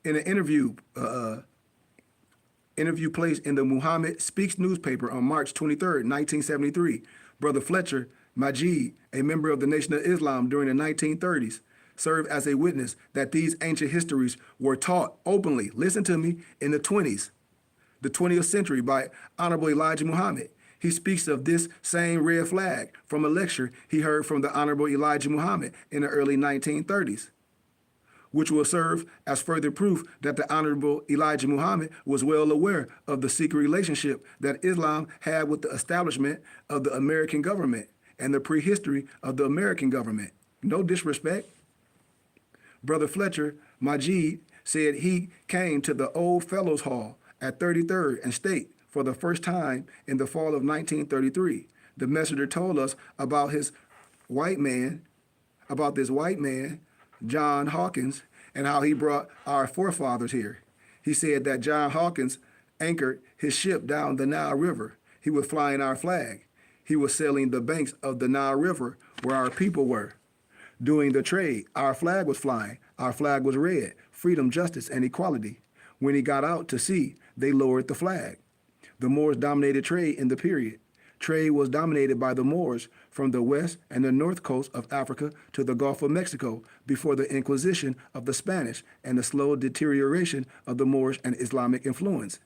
In an interview placed in the Muhammad Speaks newspaper on March 23rd, 1973, Brother Fletcher Majid, a member of the Nation of Islam during the 1930s, served as a witness that these ancient histories were taught openly, listen to me, in the 20th century by Honorable Elijah Muhammad. He speaks of this same red flag from a lecture he heard from the Honorable Elijah Muhammad in the early 1930s, which will serve as further proof that the Honorable Elijah Muhammad was well aware of the secret relationship that Islam had with the establishment of the American government and the prehistory of the American government. No disrespect. Brother Fletcher Majid said he came to the Old Fellows Hall at 33rd and State for the first time in the fall of 1933. The messenger told us about this white man, John Hawkins, and how he brought our forefathers here. He said that John Hawkins anchored his ship down the Nile River. He was flying our flag. He was sailing the banks of the Nile River where our people were. Doing the trade, our flag was flying. Our flag was red, freedom, justice, and equality. When he got out to sea, they lowered the flag. The Moors dominated trade in the period. Trade was dominated by the Moors from the west and the north coast of Africa to the Gulf of Mexico before the Inquisition of the Spanish and the slow deterioration of the Moorish and Islamic influence.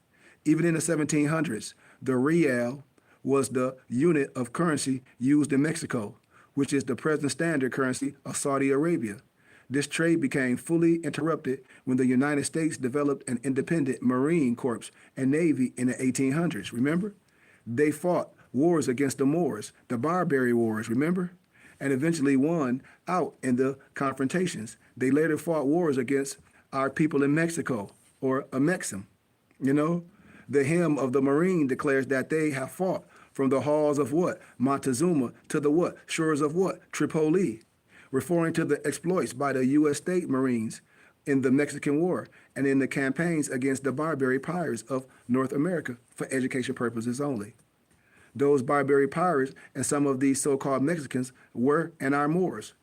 Even in the 1700s, the real was the unit of currency used in Mexico, which is the present standard currency of Saudi Arabia. This trade became fully interrupted when the United States developed an independent Marine Corps and Navy in the 1800s, remember? They fought wars against the Moors, the Barbary Wars, remember? And eventually won out in the confrontations. They later fought wars against our people in Mexico, or Amexem, you know? The hymn of the Marine declares that they have fought from the halls of what? Montezuma to the what? Shores of what? Tripoli, referring to the exploits by the U.S. State Marines in the Mexican War and in the campaigns against the Barbary pirates of North America for education purposes only. Those Barbary pirates and some of these so-called Mexicans were and are Moors.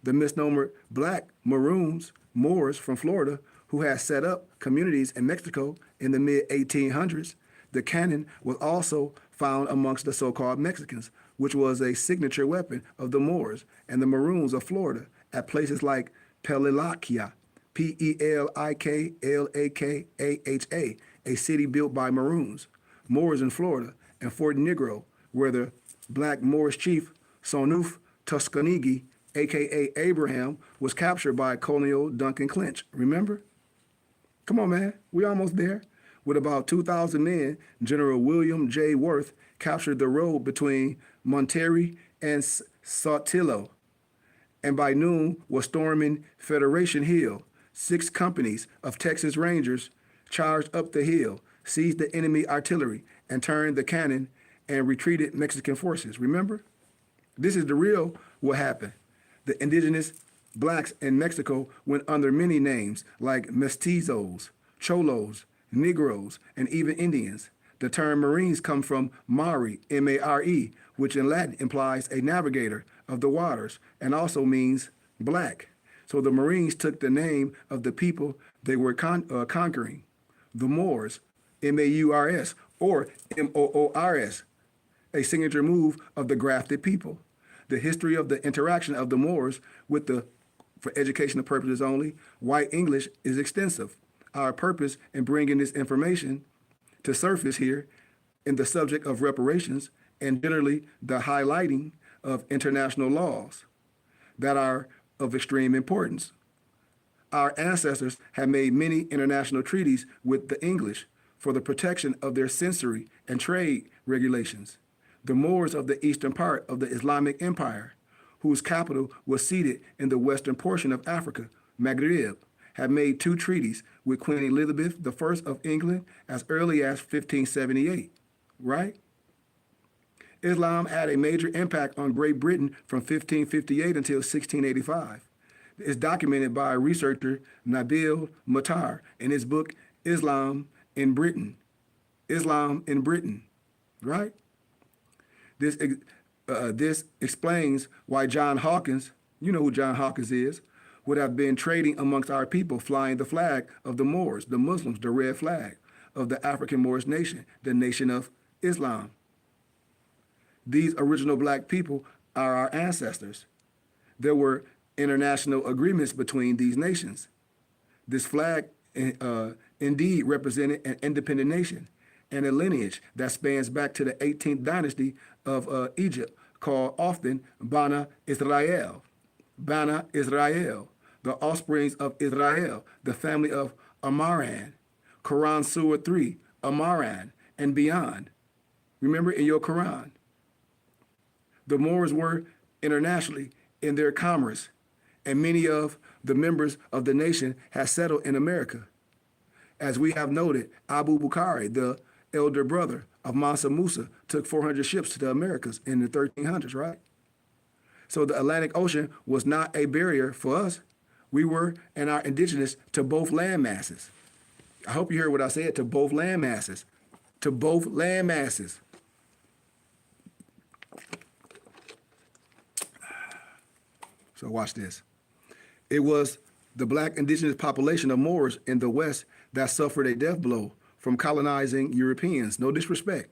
The misnomer black Maroons, Moors from Florida, who had set up communities in Mexico in the mid-1800s. The cannon was also found amongst the so-called Mexicans, which was a signature weapon of the Moors and the Maroons of Florida at places like Pelilakha, Pelikalaha, a city built by Maroons, Moors in Florida, and Fort Negro, where the black Moorish chief Sonuf Tuskegee, a.k.a. Abraham, was captured by Colonel Duncan Clinch. Remember? Come on, man. We almost there. With about 2,000 men, General William J. Worth captured the road between Monterrey and Saltillo and by noon was storming Federation Hill. 6 companies of Texas Rangers charged up the hill, seized the enemy artillery, and turned the cannon and retreated Mexican forces. Remember? This is the real what happened. The indigenous blacks in Mexico went under many names like mestizos, cholos, Negroes, and even Indians. The term Marines come from mare, M-A-R-E, which in Latin implies a navigator of the waters and also means black. So the Marines took the name of the people they were conquering, the Moors, M-A-U-R-S, or M-O-O-R-S, a signature move of the grafted people. The history of the interaction of the Moors with the, for educational purposes only, white English is extensive. Our purpose in bringing this information to surface here in the subject of reparations and generally the highlighting of international laws that are of extreme importance. Our ancestors have made many international treaties with the English for the protection of their sensory and trade regulations. The Moors of the eastern part of the Islamic Empire, whose capital was seated in the western portion of Africa, Maghreb, have made 2 treaties with Queen Elizabeth I of England as early as 1578, right? Islam had a major impact on Great Britain from 1558 until 1685. It's documented by researcher Nabil Matar in his book, Islam in Britain. Islam in Britain, right? This explains why John Hawkins, you know who John Hawkins is, would have been trading amongst our people, flying the flag of the Moors, the Muslims, the red flag of the African Moorish nation, the nation of Islam. These original black people are our ancestors. There were international agreements between these nations. This flag indeed represented an independent nation and a lineage that spans back to the 18th dynasty of Egypt, called often Bana Israel. Bana Israel, the offsprings of Israel, the family of Amaran. Quran Surah 3, Amaran, and beyond. Remember in your Quran. The Moors were internationally in their commerce, and many of the members of the nation had settled in America. As we have noted, Abu Bukhari, the elder brother of Mansa Musa, took 400 ships to the Americas in the 1300s, right? So the Atlantic Ocean was not a barrier for us. We were and are indigenous to both land masses. I hope you heard what I said, to both land masses. To both land masses. So watch this. It was the black indigenous population of Moors in the West that suffered a death blow from colonizing Europeans, no disrespect,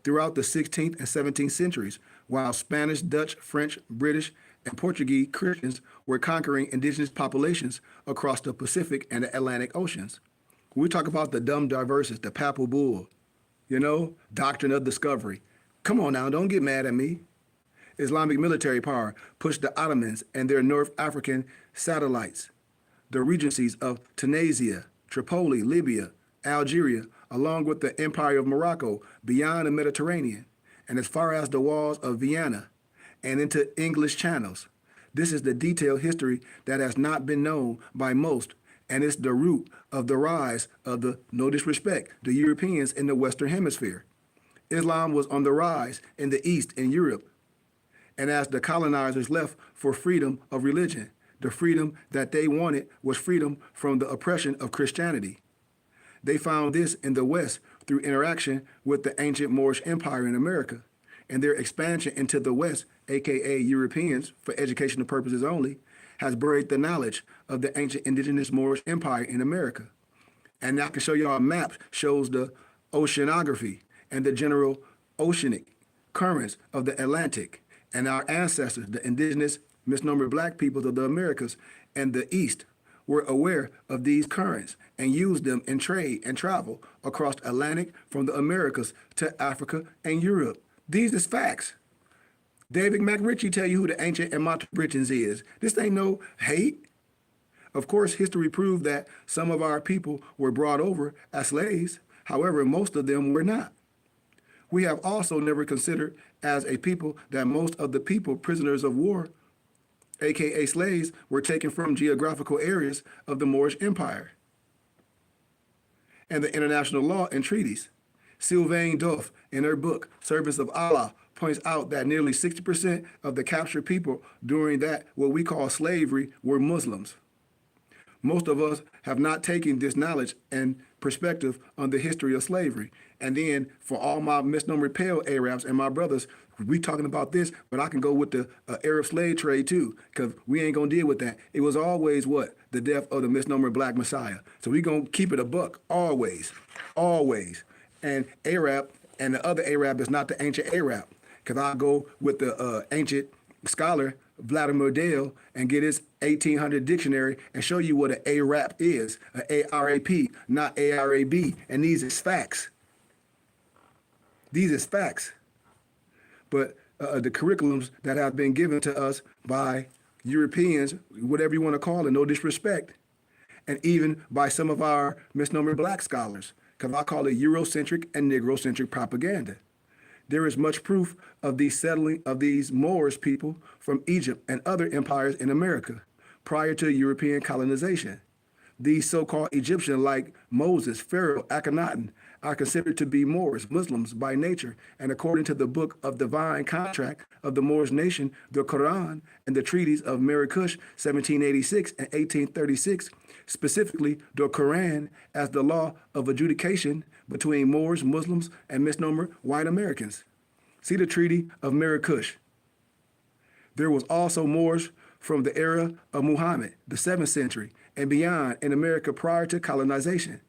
throughout the 16th and 17th centuries, while Spanish, Dutch, French, British, and Portuguese Christians were conquering indigenous populations across the Pacific and the Atlantic Oceans. When we talk about the dumb diversus, the papal bull, doctrine of discovery. Come on now, don't get mad at me. Islamic military power pushed the Ottomans and their North African satellites, the regencies of Tunisia, Tripoli, Libya, Algeria, along with the Empire of Morocco beyond the Mediterranean and as far as the walls of Vienna and into English channels. This is the detailed history that has not been known by most, and it's the root of the rise of the, no disrespect, the Europeans in the Western Hemisphere. Islam was on the rise in the East in Europe, and as the colonizers left for freedom of religion, the freedom that they wanted was freedom from the oppression of Christianity. They found this in the West through interaction with the ancient Moorish Empire in America, and their expansion into the West, aka Europeans, for educational purposes only, has buried the knowledge of the ancient indigenous Moorish Empire in America. And I can show y'all a map shows the oceanography and the general oceanic currents of the Atlantic, and our ancestors, the indigenous misnomer black peoples of the Americas and the East, were aware of these currents and used them in trade and travel across the Atlantic from the Americas to Africa and Europe. These is facts. David McRitchie tell you who the ancient and modern Britons is. This ain't no hate. Of course, history proved that some of our people were brought over as slaves. However, most of them were not. We have also never considered as a people that most of the people prisoners of war aka slaves, were taken from geographical areas of the Moorish Empire and the international law and treaties. Sylvain Doff, in her book, Servants of Allah, points out that nearly 60% of the captured people during that, what we call slavery, were Muslims. Most of us have not taken this knowledge and perspective on the history of slavery. And then for all my misnomer pale Arabs and my brothers, we talking about this, but I can go with the Arab slave trade too, because we ain't gonna deal with that. It was always what? The death of the misnomer black Messiah. So we gonna keep it a buck, always, always. And Arab and the other Arab is not the ancient Arab, because I go with the ancient scholar Vladimir Dale and get his 1800 dictionary and show you what an Arab is, an A-R-A-P, not A-R-A-B. And these is facts. These is facts. But the curriculums that have been given to us by Europeans, whatever you want to call it, no disrespect, and even by some of our misnomer black scholars, because I call it Eurocentric and Negrocentric propaganda. There is much proof of the settling of these Moors people from Egypt and other empires in America prior to European colonization. These so-called Egyptians like Moses, Pharaoh, Akhenaten are considered to be Moors, Muslims by nature, and according to the book of divine contract of the Moorish nation, the Quran and the treaties of Marrakesh 1786 and 1836, specifically the Quran as the law of adjudication between Moors, Muslims, and misnomer white Americans. See the Treaty of Marrakesh. There was also Moors from the era of Muhammad, the 7th century, and beyond in America prior to colonization.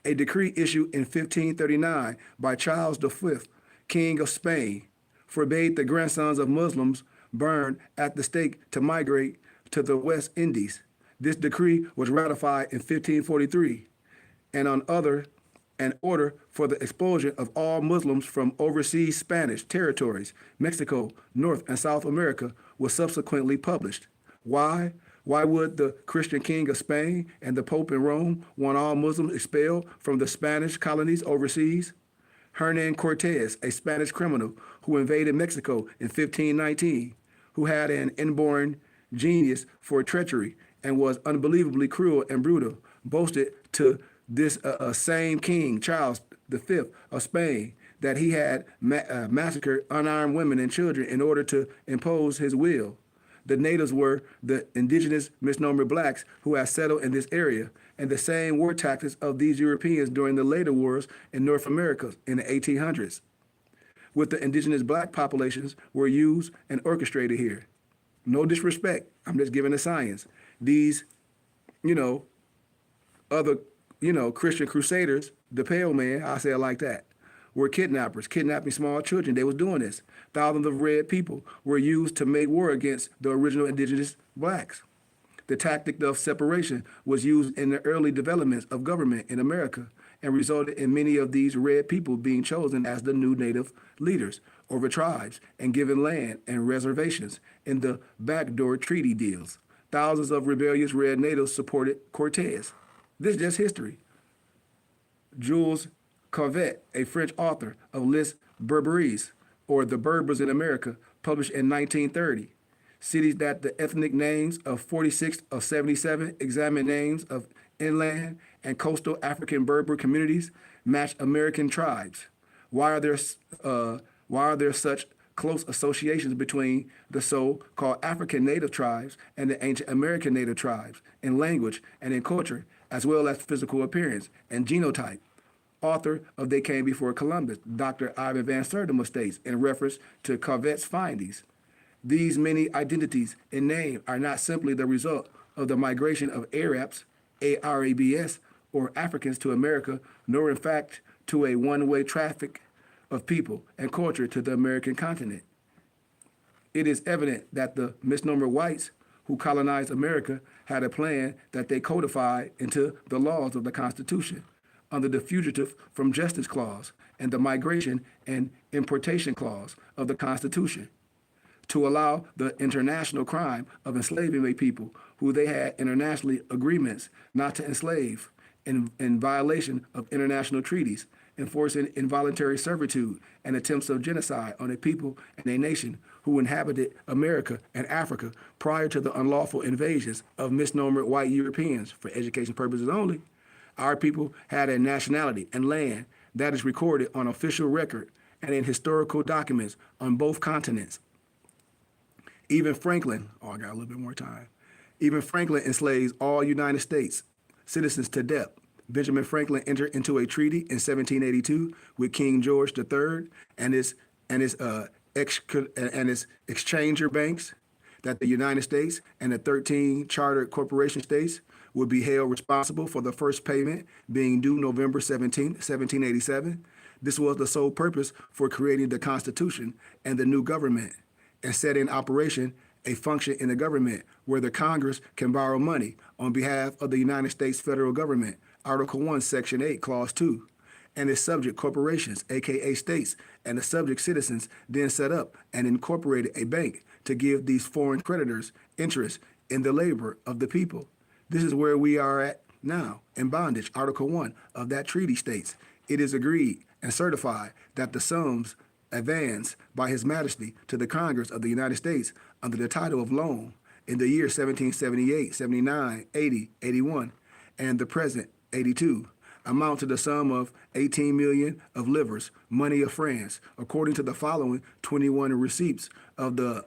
A decree issued in 1539 by Charles V, King of Spain, forbade the grandsons of Muslims burned at the stake to migrate to the West Indies. This decree was ratified in 1543, and an order for the expulsion of all Muslims from overseas Spanish territories, Mexico, North and South America, was subsequently published. Why? Why would the Christian king of Spain and the Pope in Rome want all Muslims expelled from the Spanish colonies overseas? Hernan Cortez, a Spanish criminal who invaded Mexico in 1519, who had an inborn genius for treachery and was unbelievably cruel and brutal, boasted to this same king, Charles V of Spain, that he had massacred unarmed women and children in order to impose his will. The natives were the indigenous misnomer blacks who had settled in this area, and the same war tactics of these Europeans during the later wars in North America in the 1800s. With the indigenous black populations were used and orchestrated here. No disrespect, I'm just giving the science. These, other, Christian crusaders, the pale man, I say it like that, were kidnappers, kidnapping small children. They was doing this. Thousands of red people were used to make war against the original indigenous blacks. The tactic of separation was used in the early developments of government in America and resulted in many of these red people being chosen as the new native leaders over tribes and given land and reservations in the backdoor treaty deals. Thousands of rebellious red natives supported Cortez. This is just history. Jules Cauvet, a French author of Les Berberis, or The Berbers in America, published in 1930. Cities that the ethnic names of 46 of 77 examined names of inland and coastal African Berber communities match American tribes. Why are there such close associations between the so-called African native tribes and the ancient American native tribes in language and in culture, as well as physical appearance and genotype? Author of They Came Before Columbus, Dr. Ivan Van Sertima states in reference to Cauvet's findings. These many identities in name are not simply the result of the migration of Arabs, A-R-A-B-S, or Africans to America, nor in fact to a one-way traffic of people and culture to the American continent. It is evident that the misnomer whites who colonized America had a plan that they codified into the laws of the Constitution under the Fugitive from Justice Clause and the Migration and Importation Clause of the Constitution to allow the international crime of enslaving a people who they had internationally agreements not to enslave in violation of international treaties, enforcing involuntary servitude and attempts of genocide on a people and a nation who inhabited America and Africa prior to the unlawful invasions of misnomer white Europeans for education purposes only. Our people had a nationality and land that is recorded on official record and in historical documents on both continents. Even Franklin, I got a little bit more time. Even Franklin enslaves all United States citizens to death. Benjamin Franklin entered into a treaty in 1782 with King George III and his exchanger banks that the United States and the 13 chartered corporation states would be held responsible for the first payment being due November 17, 1787. This was the sole purpose for creating the Constitution and the new government and set in operation a function in the government where the Congress can borrow money on behalf of the United States federal government, Article 1, Section 8, Clause 2, and its subject corporations, aka states, and the subject citizens then set up and incorporated a bank to give these foreign creditors interest in the labor of the people. This is where we are at now in bondage. Article 1 of that treaty states, it is agreed and certified that the sums advanced by His Majesty to the Congress of the United States under the title of loan in the year 1778, 79, 80, 81, and the present 82, amount to the sum of 18 million of livres, money of France, according to the following 21 receipts of the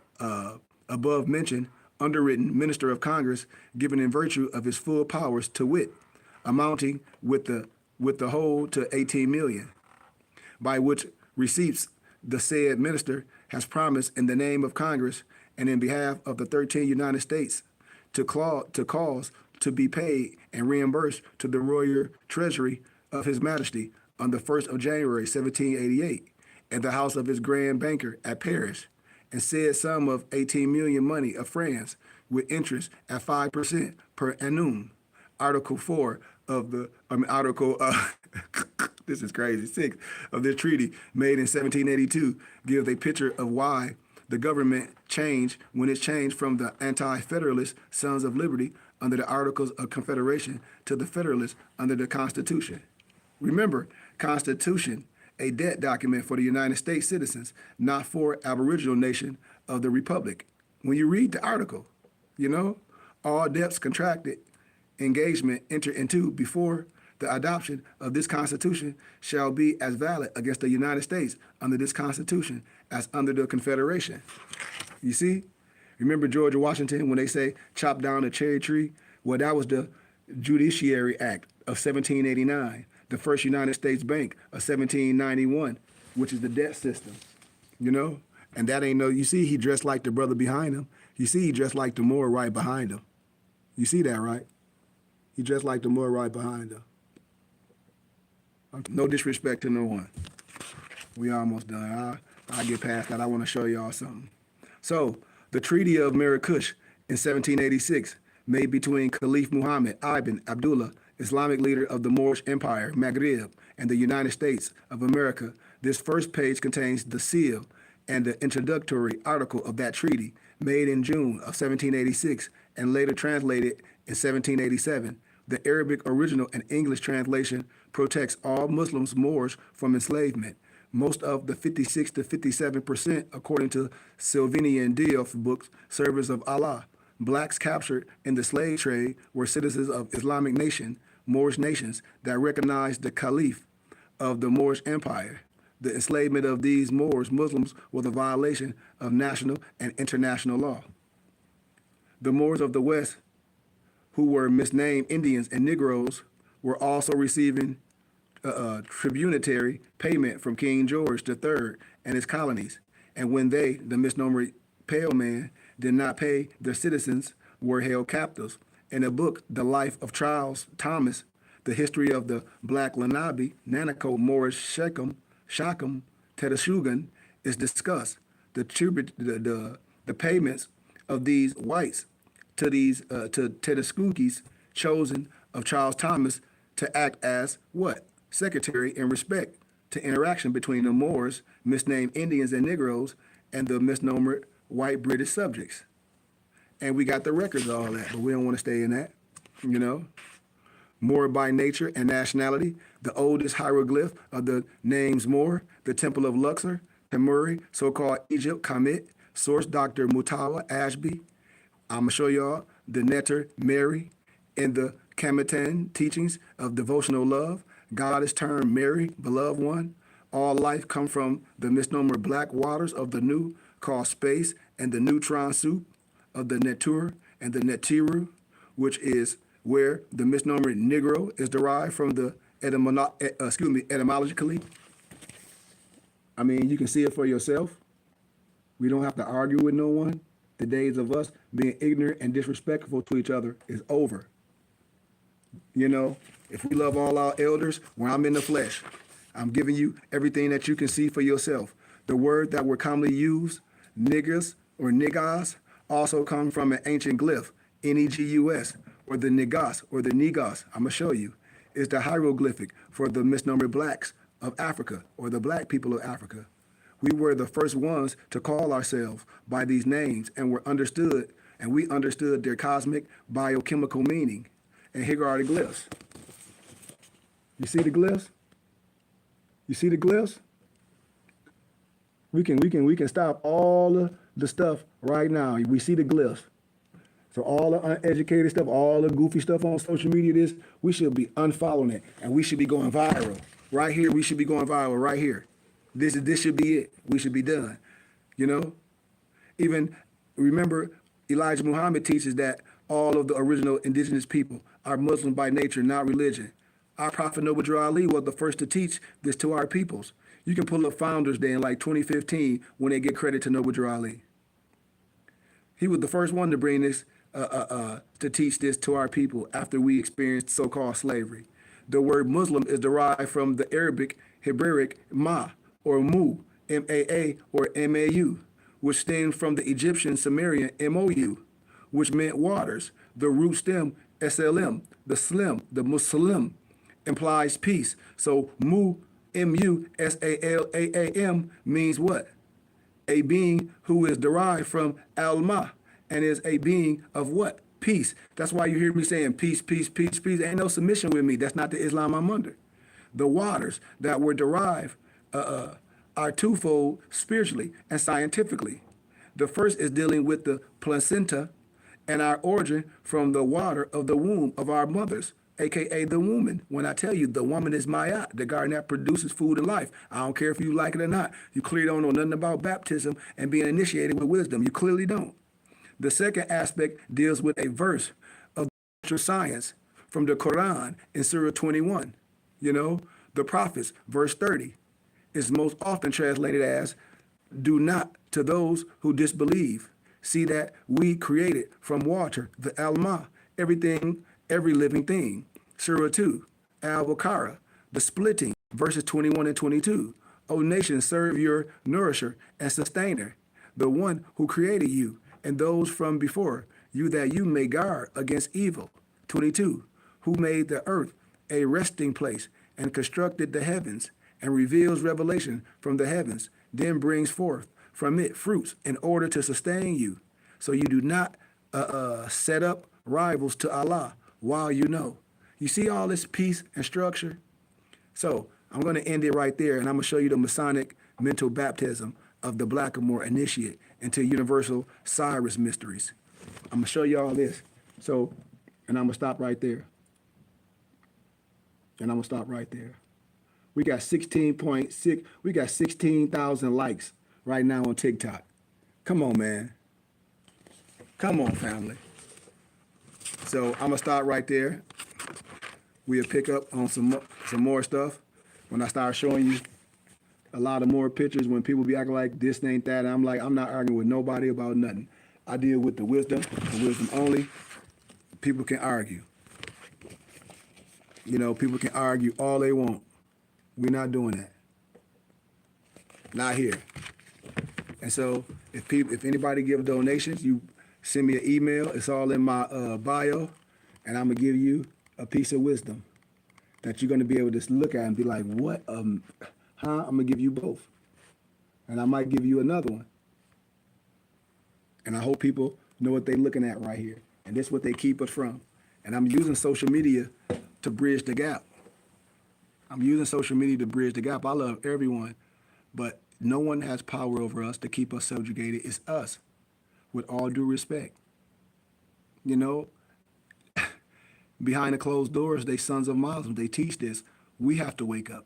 above mentioned underwritten Minister of Congress, given in virtue of his full powers, to wit, amounting with the whole to 18 million, by which receipts the said minister has promised in the name of Congress and in behalf of the 13 United States to cause to be paid and reimbursed to the royal treasury of His Majesty on the 1st of January, 1788, in the house of his grand banker at Paris, and said sum of 18 million money of France with interest at 5% per annum. Article 4 of the, this is crazy, 6 of this treaty made in 1782 gives a picture of why the government changed when it changed from the anti-federalist Sons of Liberty under the Articles of Confederation to the Federalists under the Constitution. Remember, Constitution, a debt document for the United States citizens, not for Aboriginal nation of the Republic. When you read the article, all debts contracted, engagement entered into before the adoption of this Constitution shall be as valid against the United States under this Constitution as under the Confederation. You see? Remember George Washington when they say chop down a cherry tree? Well, that was the Judiciary Act of 1789, the first United States Bank of 1791, which is the debt system, And that ain't you see he dressed like the brother behind him. You see he dressed like the Moor right behind him. You see that, right? He dressed like the Moor right behind him. No disrespect to no one. We almost done. I'll get past that. I want to show y'all something. So, the Treaty of Marrakesh in 1786, made between Caliph Muhammad Ibn Abdullah, Islamic leader of the Moorish Empire, Maghreb, and the United States of America. This first page contains the seal and the introductory article of that treaty, made in June of 1786 and later translated in 1787. The Arabic original and English translation protects all Muslims Moors from enslavement. Most of the 56 to 57%, according to Sylvanian Diouf books, servants of Allah. Blacks captured in the slave trade were citizens of Islamic nation, Moorish nations that recognized the Caliph of the Moorish Empire. The enslavement of these Moors, Muslims, was a violation of national and international law. The Moors of the West, who were misnamed Indians and Negroes, were also receiving tributary payment from King George III and his colonies. And when they, the misnomer pale man, did not pay, their citizens were held captives. In a book, The Life of Charles Thomas, The History of the Black Lenabe, Nanako, Moorish Shechem, Tedeshugan, is discussed. The payments of these whites to these to Tedeskukis, chosen of Charles Thomas to act as what? Secretary in respect to interaction between the Moors, misnamed Indians and Negroes, and the misnomer white British subjects. And we got the records of all that, but we don't want to stay in that, Moor by nature and nationality, the oldest hieroglyph of the names Moor, the Temple of Luxor, Temuri, so-called Egypt, Kemet, Source Dr. Mutawa Ashby. I'm going to show y'all the Netter Mary in the Kamitan teachings of devotional love. God is termed Mary, beloved one. All life come from the misnomer black waters of the new called space and the neutron soup of the Netur and the Netiru, which is where the misnomer Negro is derived from the etymologically. I mean, you can see it for yourself. We don't have to argue with no one. The days of us being ignorant and disrespectful to each other is over. You know, if we love all our elders, when I'm in the flesh, I'm giving you everything that you can see for yourself. The word that were commonly used, niggas or niggas, also come from an ancient glyph, Negus, or the Negas, or the Negas, I'm going to show you, is the hieroglyphic for the misnomer blacks of Africa, or the black people of Africa. We were the first ones to call ourselves by these names and were understood, and we understood their cosmic biochemical meaning. And here are the glyphs. You see the glyphs? You see the glyphs? We can stop all the stuff right now. We see the glyphs. So all the uneducated stuff, all the goofy stuff on social media, we should be unfollowing it, and we should be going viral. Right here, we should be going viral right here. This should be it. We should be done. You know? Even remember, Elijah Muhammad teaches that all of the original indigenous people are Muslim by nature, not religion. Our Prophet Noble Drew Ali was the first to teach this to our peoples. You can pull up Founders Day in like 2015 when they get credit to Noble Drew Ali. He was the first one to bring this, to teach this to our people after we experienced so-called slavery. The word Muslim is derived from the Arabic Hebraic ma, or mu, M-A-A, or M-A-U, which stems from the Egyptian Sumerian M-O-U, which meant waters. The root stem, S-L-M, the slim, the Muslim, implies peace. So mu, M-U, S-A-L-A-A-M means what? A being who is derived from al-ma, and is a being of what? Peace. That's why you hear me saying peace, peace, peace, peace. Ain't no submission with me. That's not the Islam I'm under. The waters that were derived are twofold spiritually and scientifically. The first is dealing with the placenta and our origin from the water of the womb of our mothers, aka the woman. When I tell you the woman is Ma'at, the garden that produces food and life. I don't care if you like it or not. You clearly don't know nothing about baptism and being initiated with wisdom. You clearly don't. The second aspect deals with a verse of natural science from the Quran in Surah 21. You know, the prophets, verse 30, is most often translated as, do not to those who disbelieve. See that we created from water, the Alma, everything, every living thing. Surah 2, Al-Baqarah, the splitting, verses 21 and 22. O nation, serve your nourisher and sustainer, the one who created you and those from before you, that you may guard against evil. 22, who made the earth a resting place and constructed the heavens and reveals revelation from the heavens, then brings forth from it fruits in order to sustain you. So you do not set up rivals to Allah while you know. You see all this peace and structure? So I'm going to end it right there, and I'm going to show you the Masonic mental baptism of the Blackamoor initiate into universal Cyrus mysteries. I'm going to show you all this. So, and I'm going to stop right there. And I'm going to stop right there. We got 16.6, we got 16,000 likes right now on TikTok. Come on, man. Come on, family. So I'm gonna start right there. We'll pick up on some more stuff when I start showing you a lot of more pictures. When people be acting like this ain't that, I'm like, I'm not arguing with nobody about nothing. I deal with the wisdom and wisdom only. People can argue. You know, people can argue all they want. We're not doing that. Not here. And so if anybody give donations, you send me an email. It's all in my bio, and I'm gonna give you a piece of wisdom that you're gonna be able to look at and be like, what? I'm gonna give you both, and I might give you another one. And I hope people know what they're looking at right here, and this is what they keep us from. And I'm using social media to bridge the gap. I'm using social media to bridge the gap. I love everyone, but No one has power over us to keep us subjugated. It's us, with all due respect. You know, behind the closed doors, they sons of Muslims. They teach this. We have to wake up.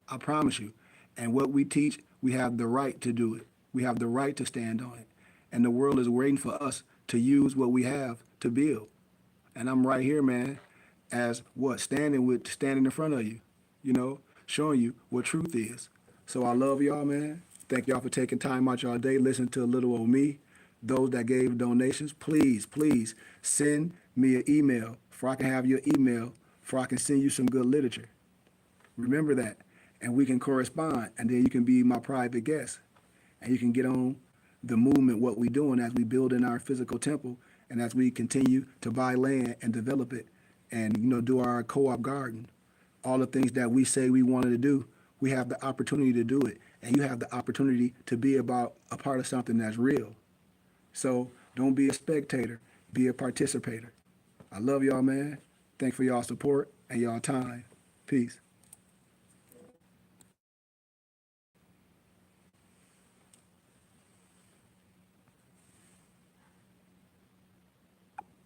I promise you. And what we teach, we have the right to do it. We have the right to stand on it. And the world is waiting for us to use what we have to build. And I'm right here, man, as what? Standing in front of you, showing you what truth is. So I love y'all, man. Thank y'all for taking time out y'all day, listening to a little old me. Those that gave donations, please, please send me an email for I can have your email for I can send you some good literature. Remember that. And we can correspond, and then you can be my private guest. And you can get on the movement, what we're doing as we build in our physical temple and as we continue to buy land and develop it and, do our co-op garden. All the things that we say we wanted to do, we have the opportunity to do it. And you have the opportunity to be a part of something that's real. So don't be a spectator, be a participator. I love y'all, man. Thanks for y'all support and y'all time. Peace.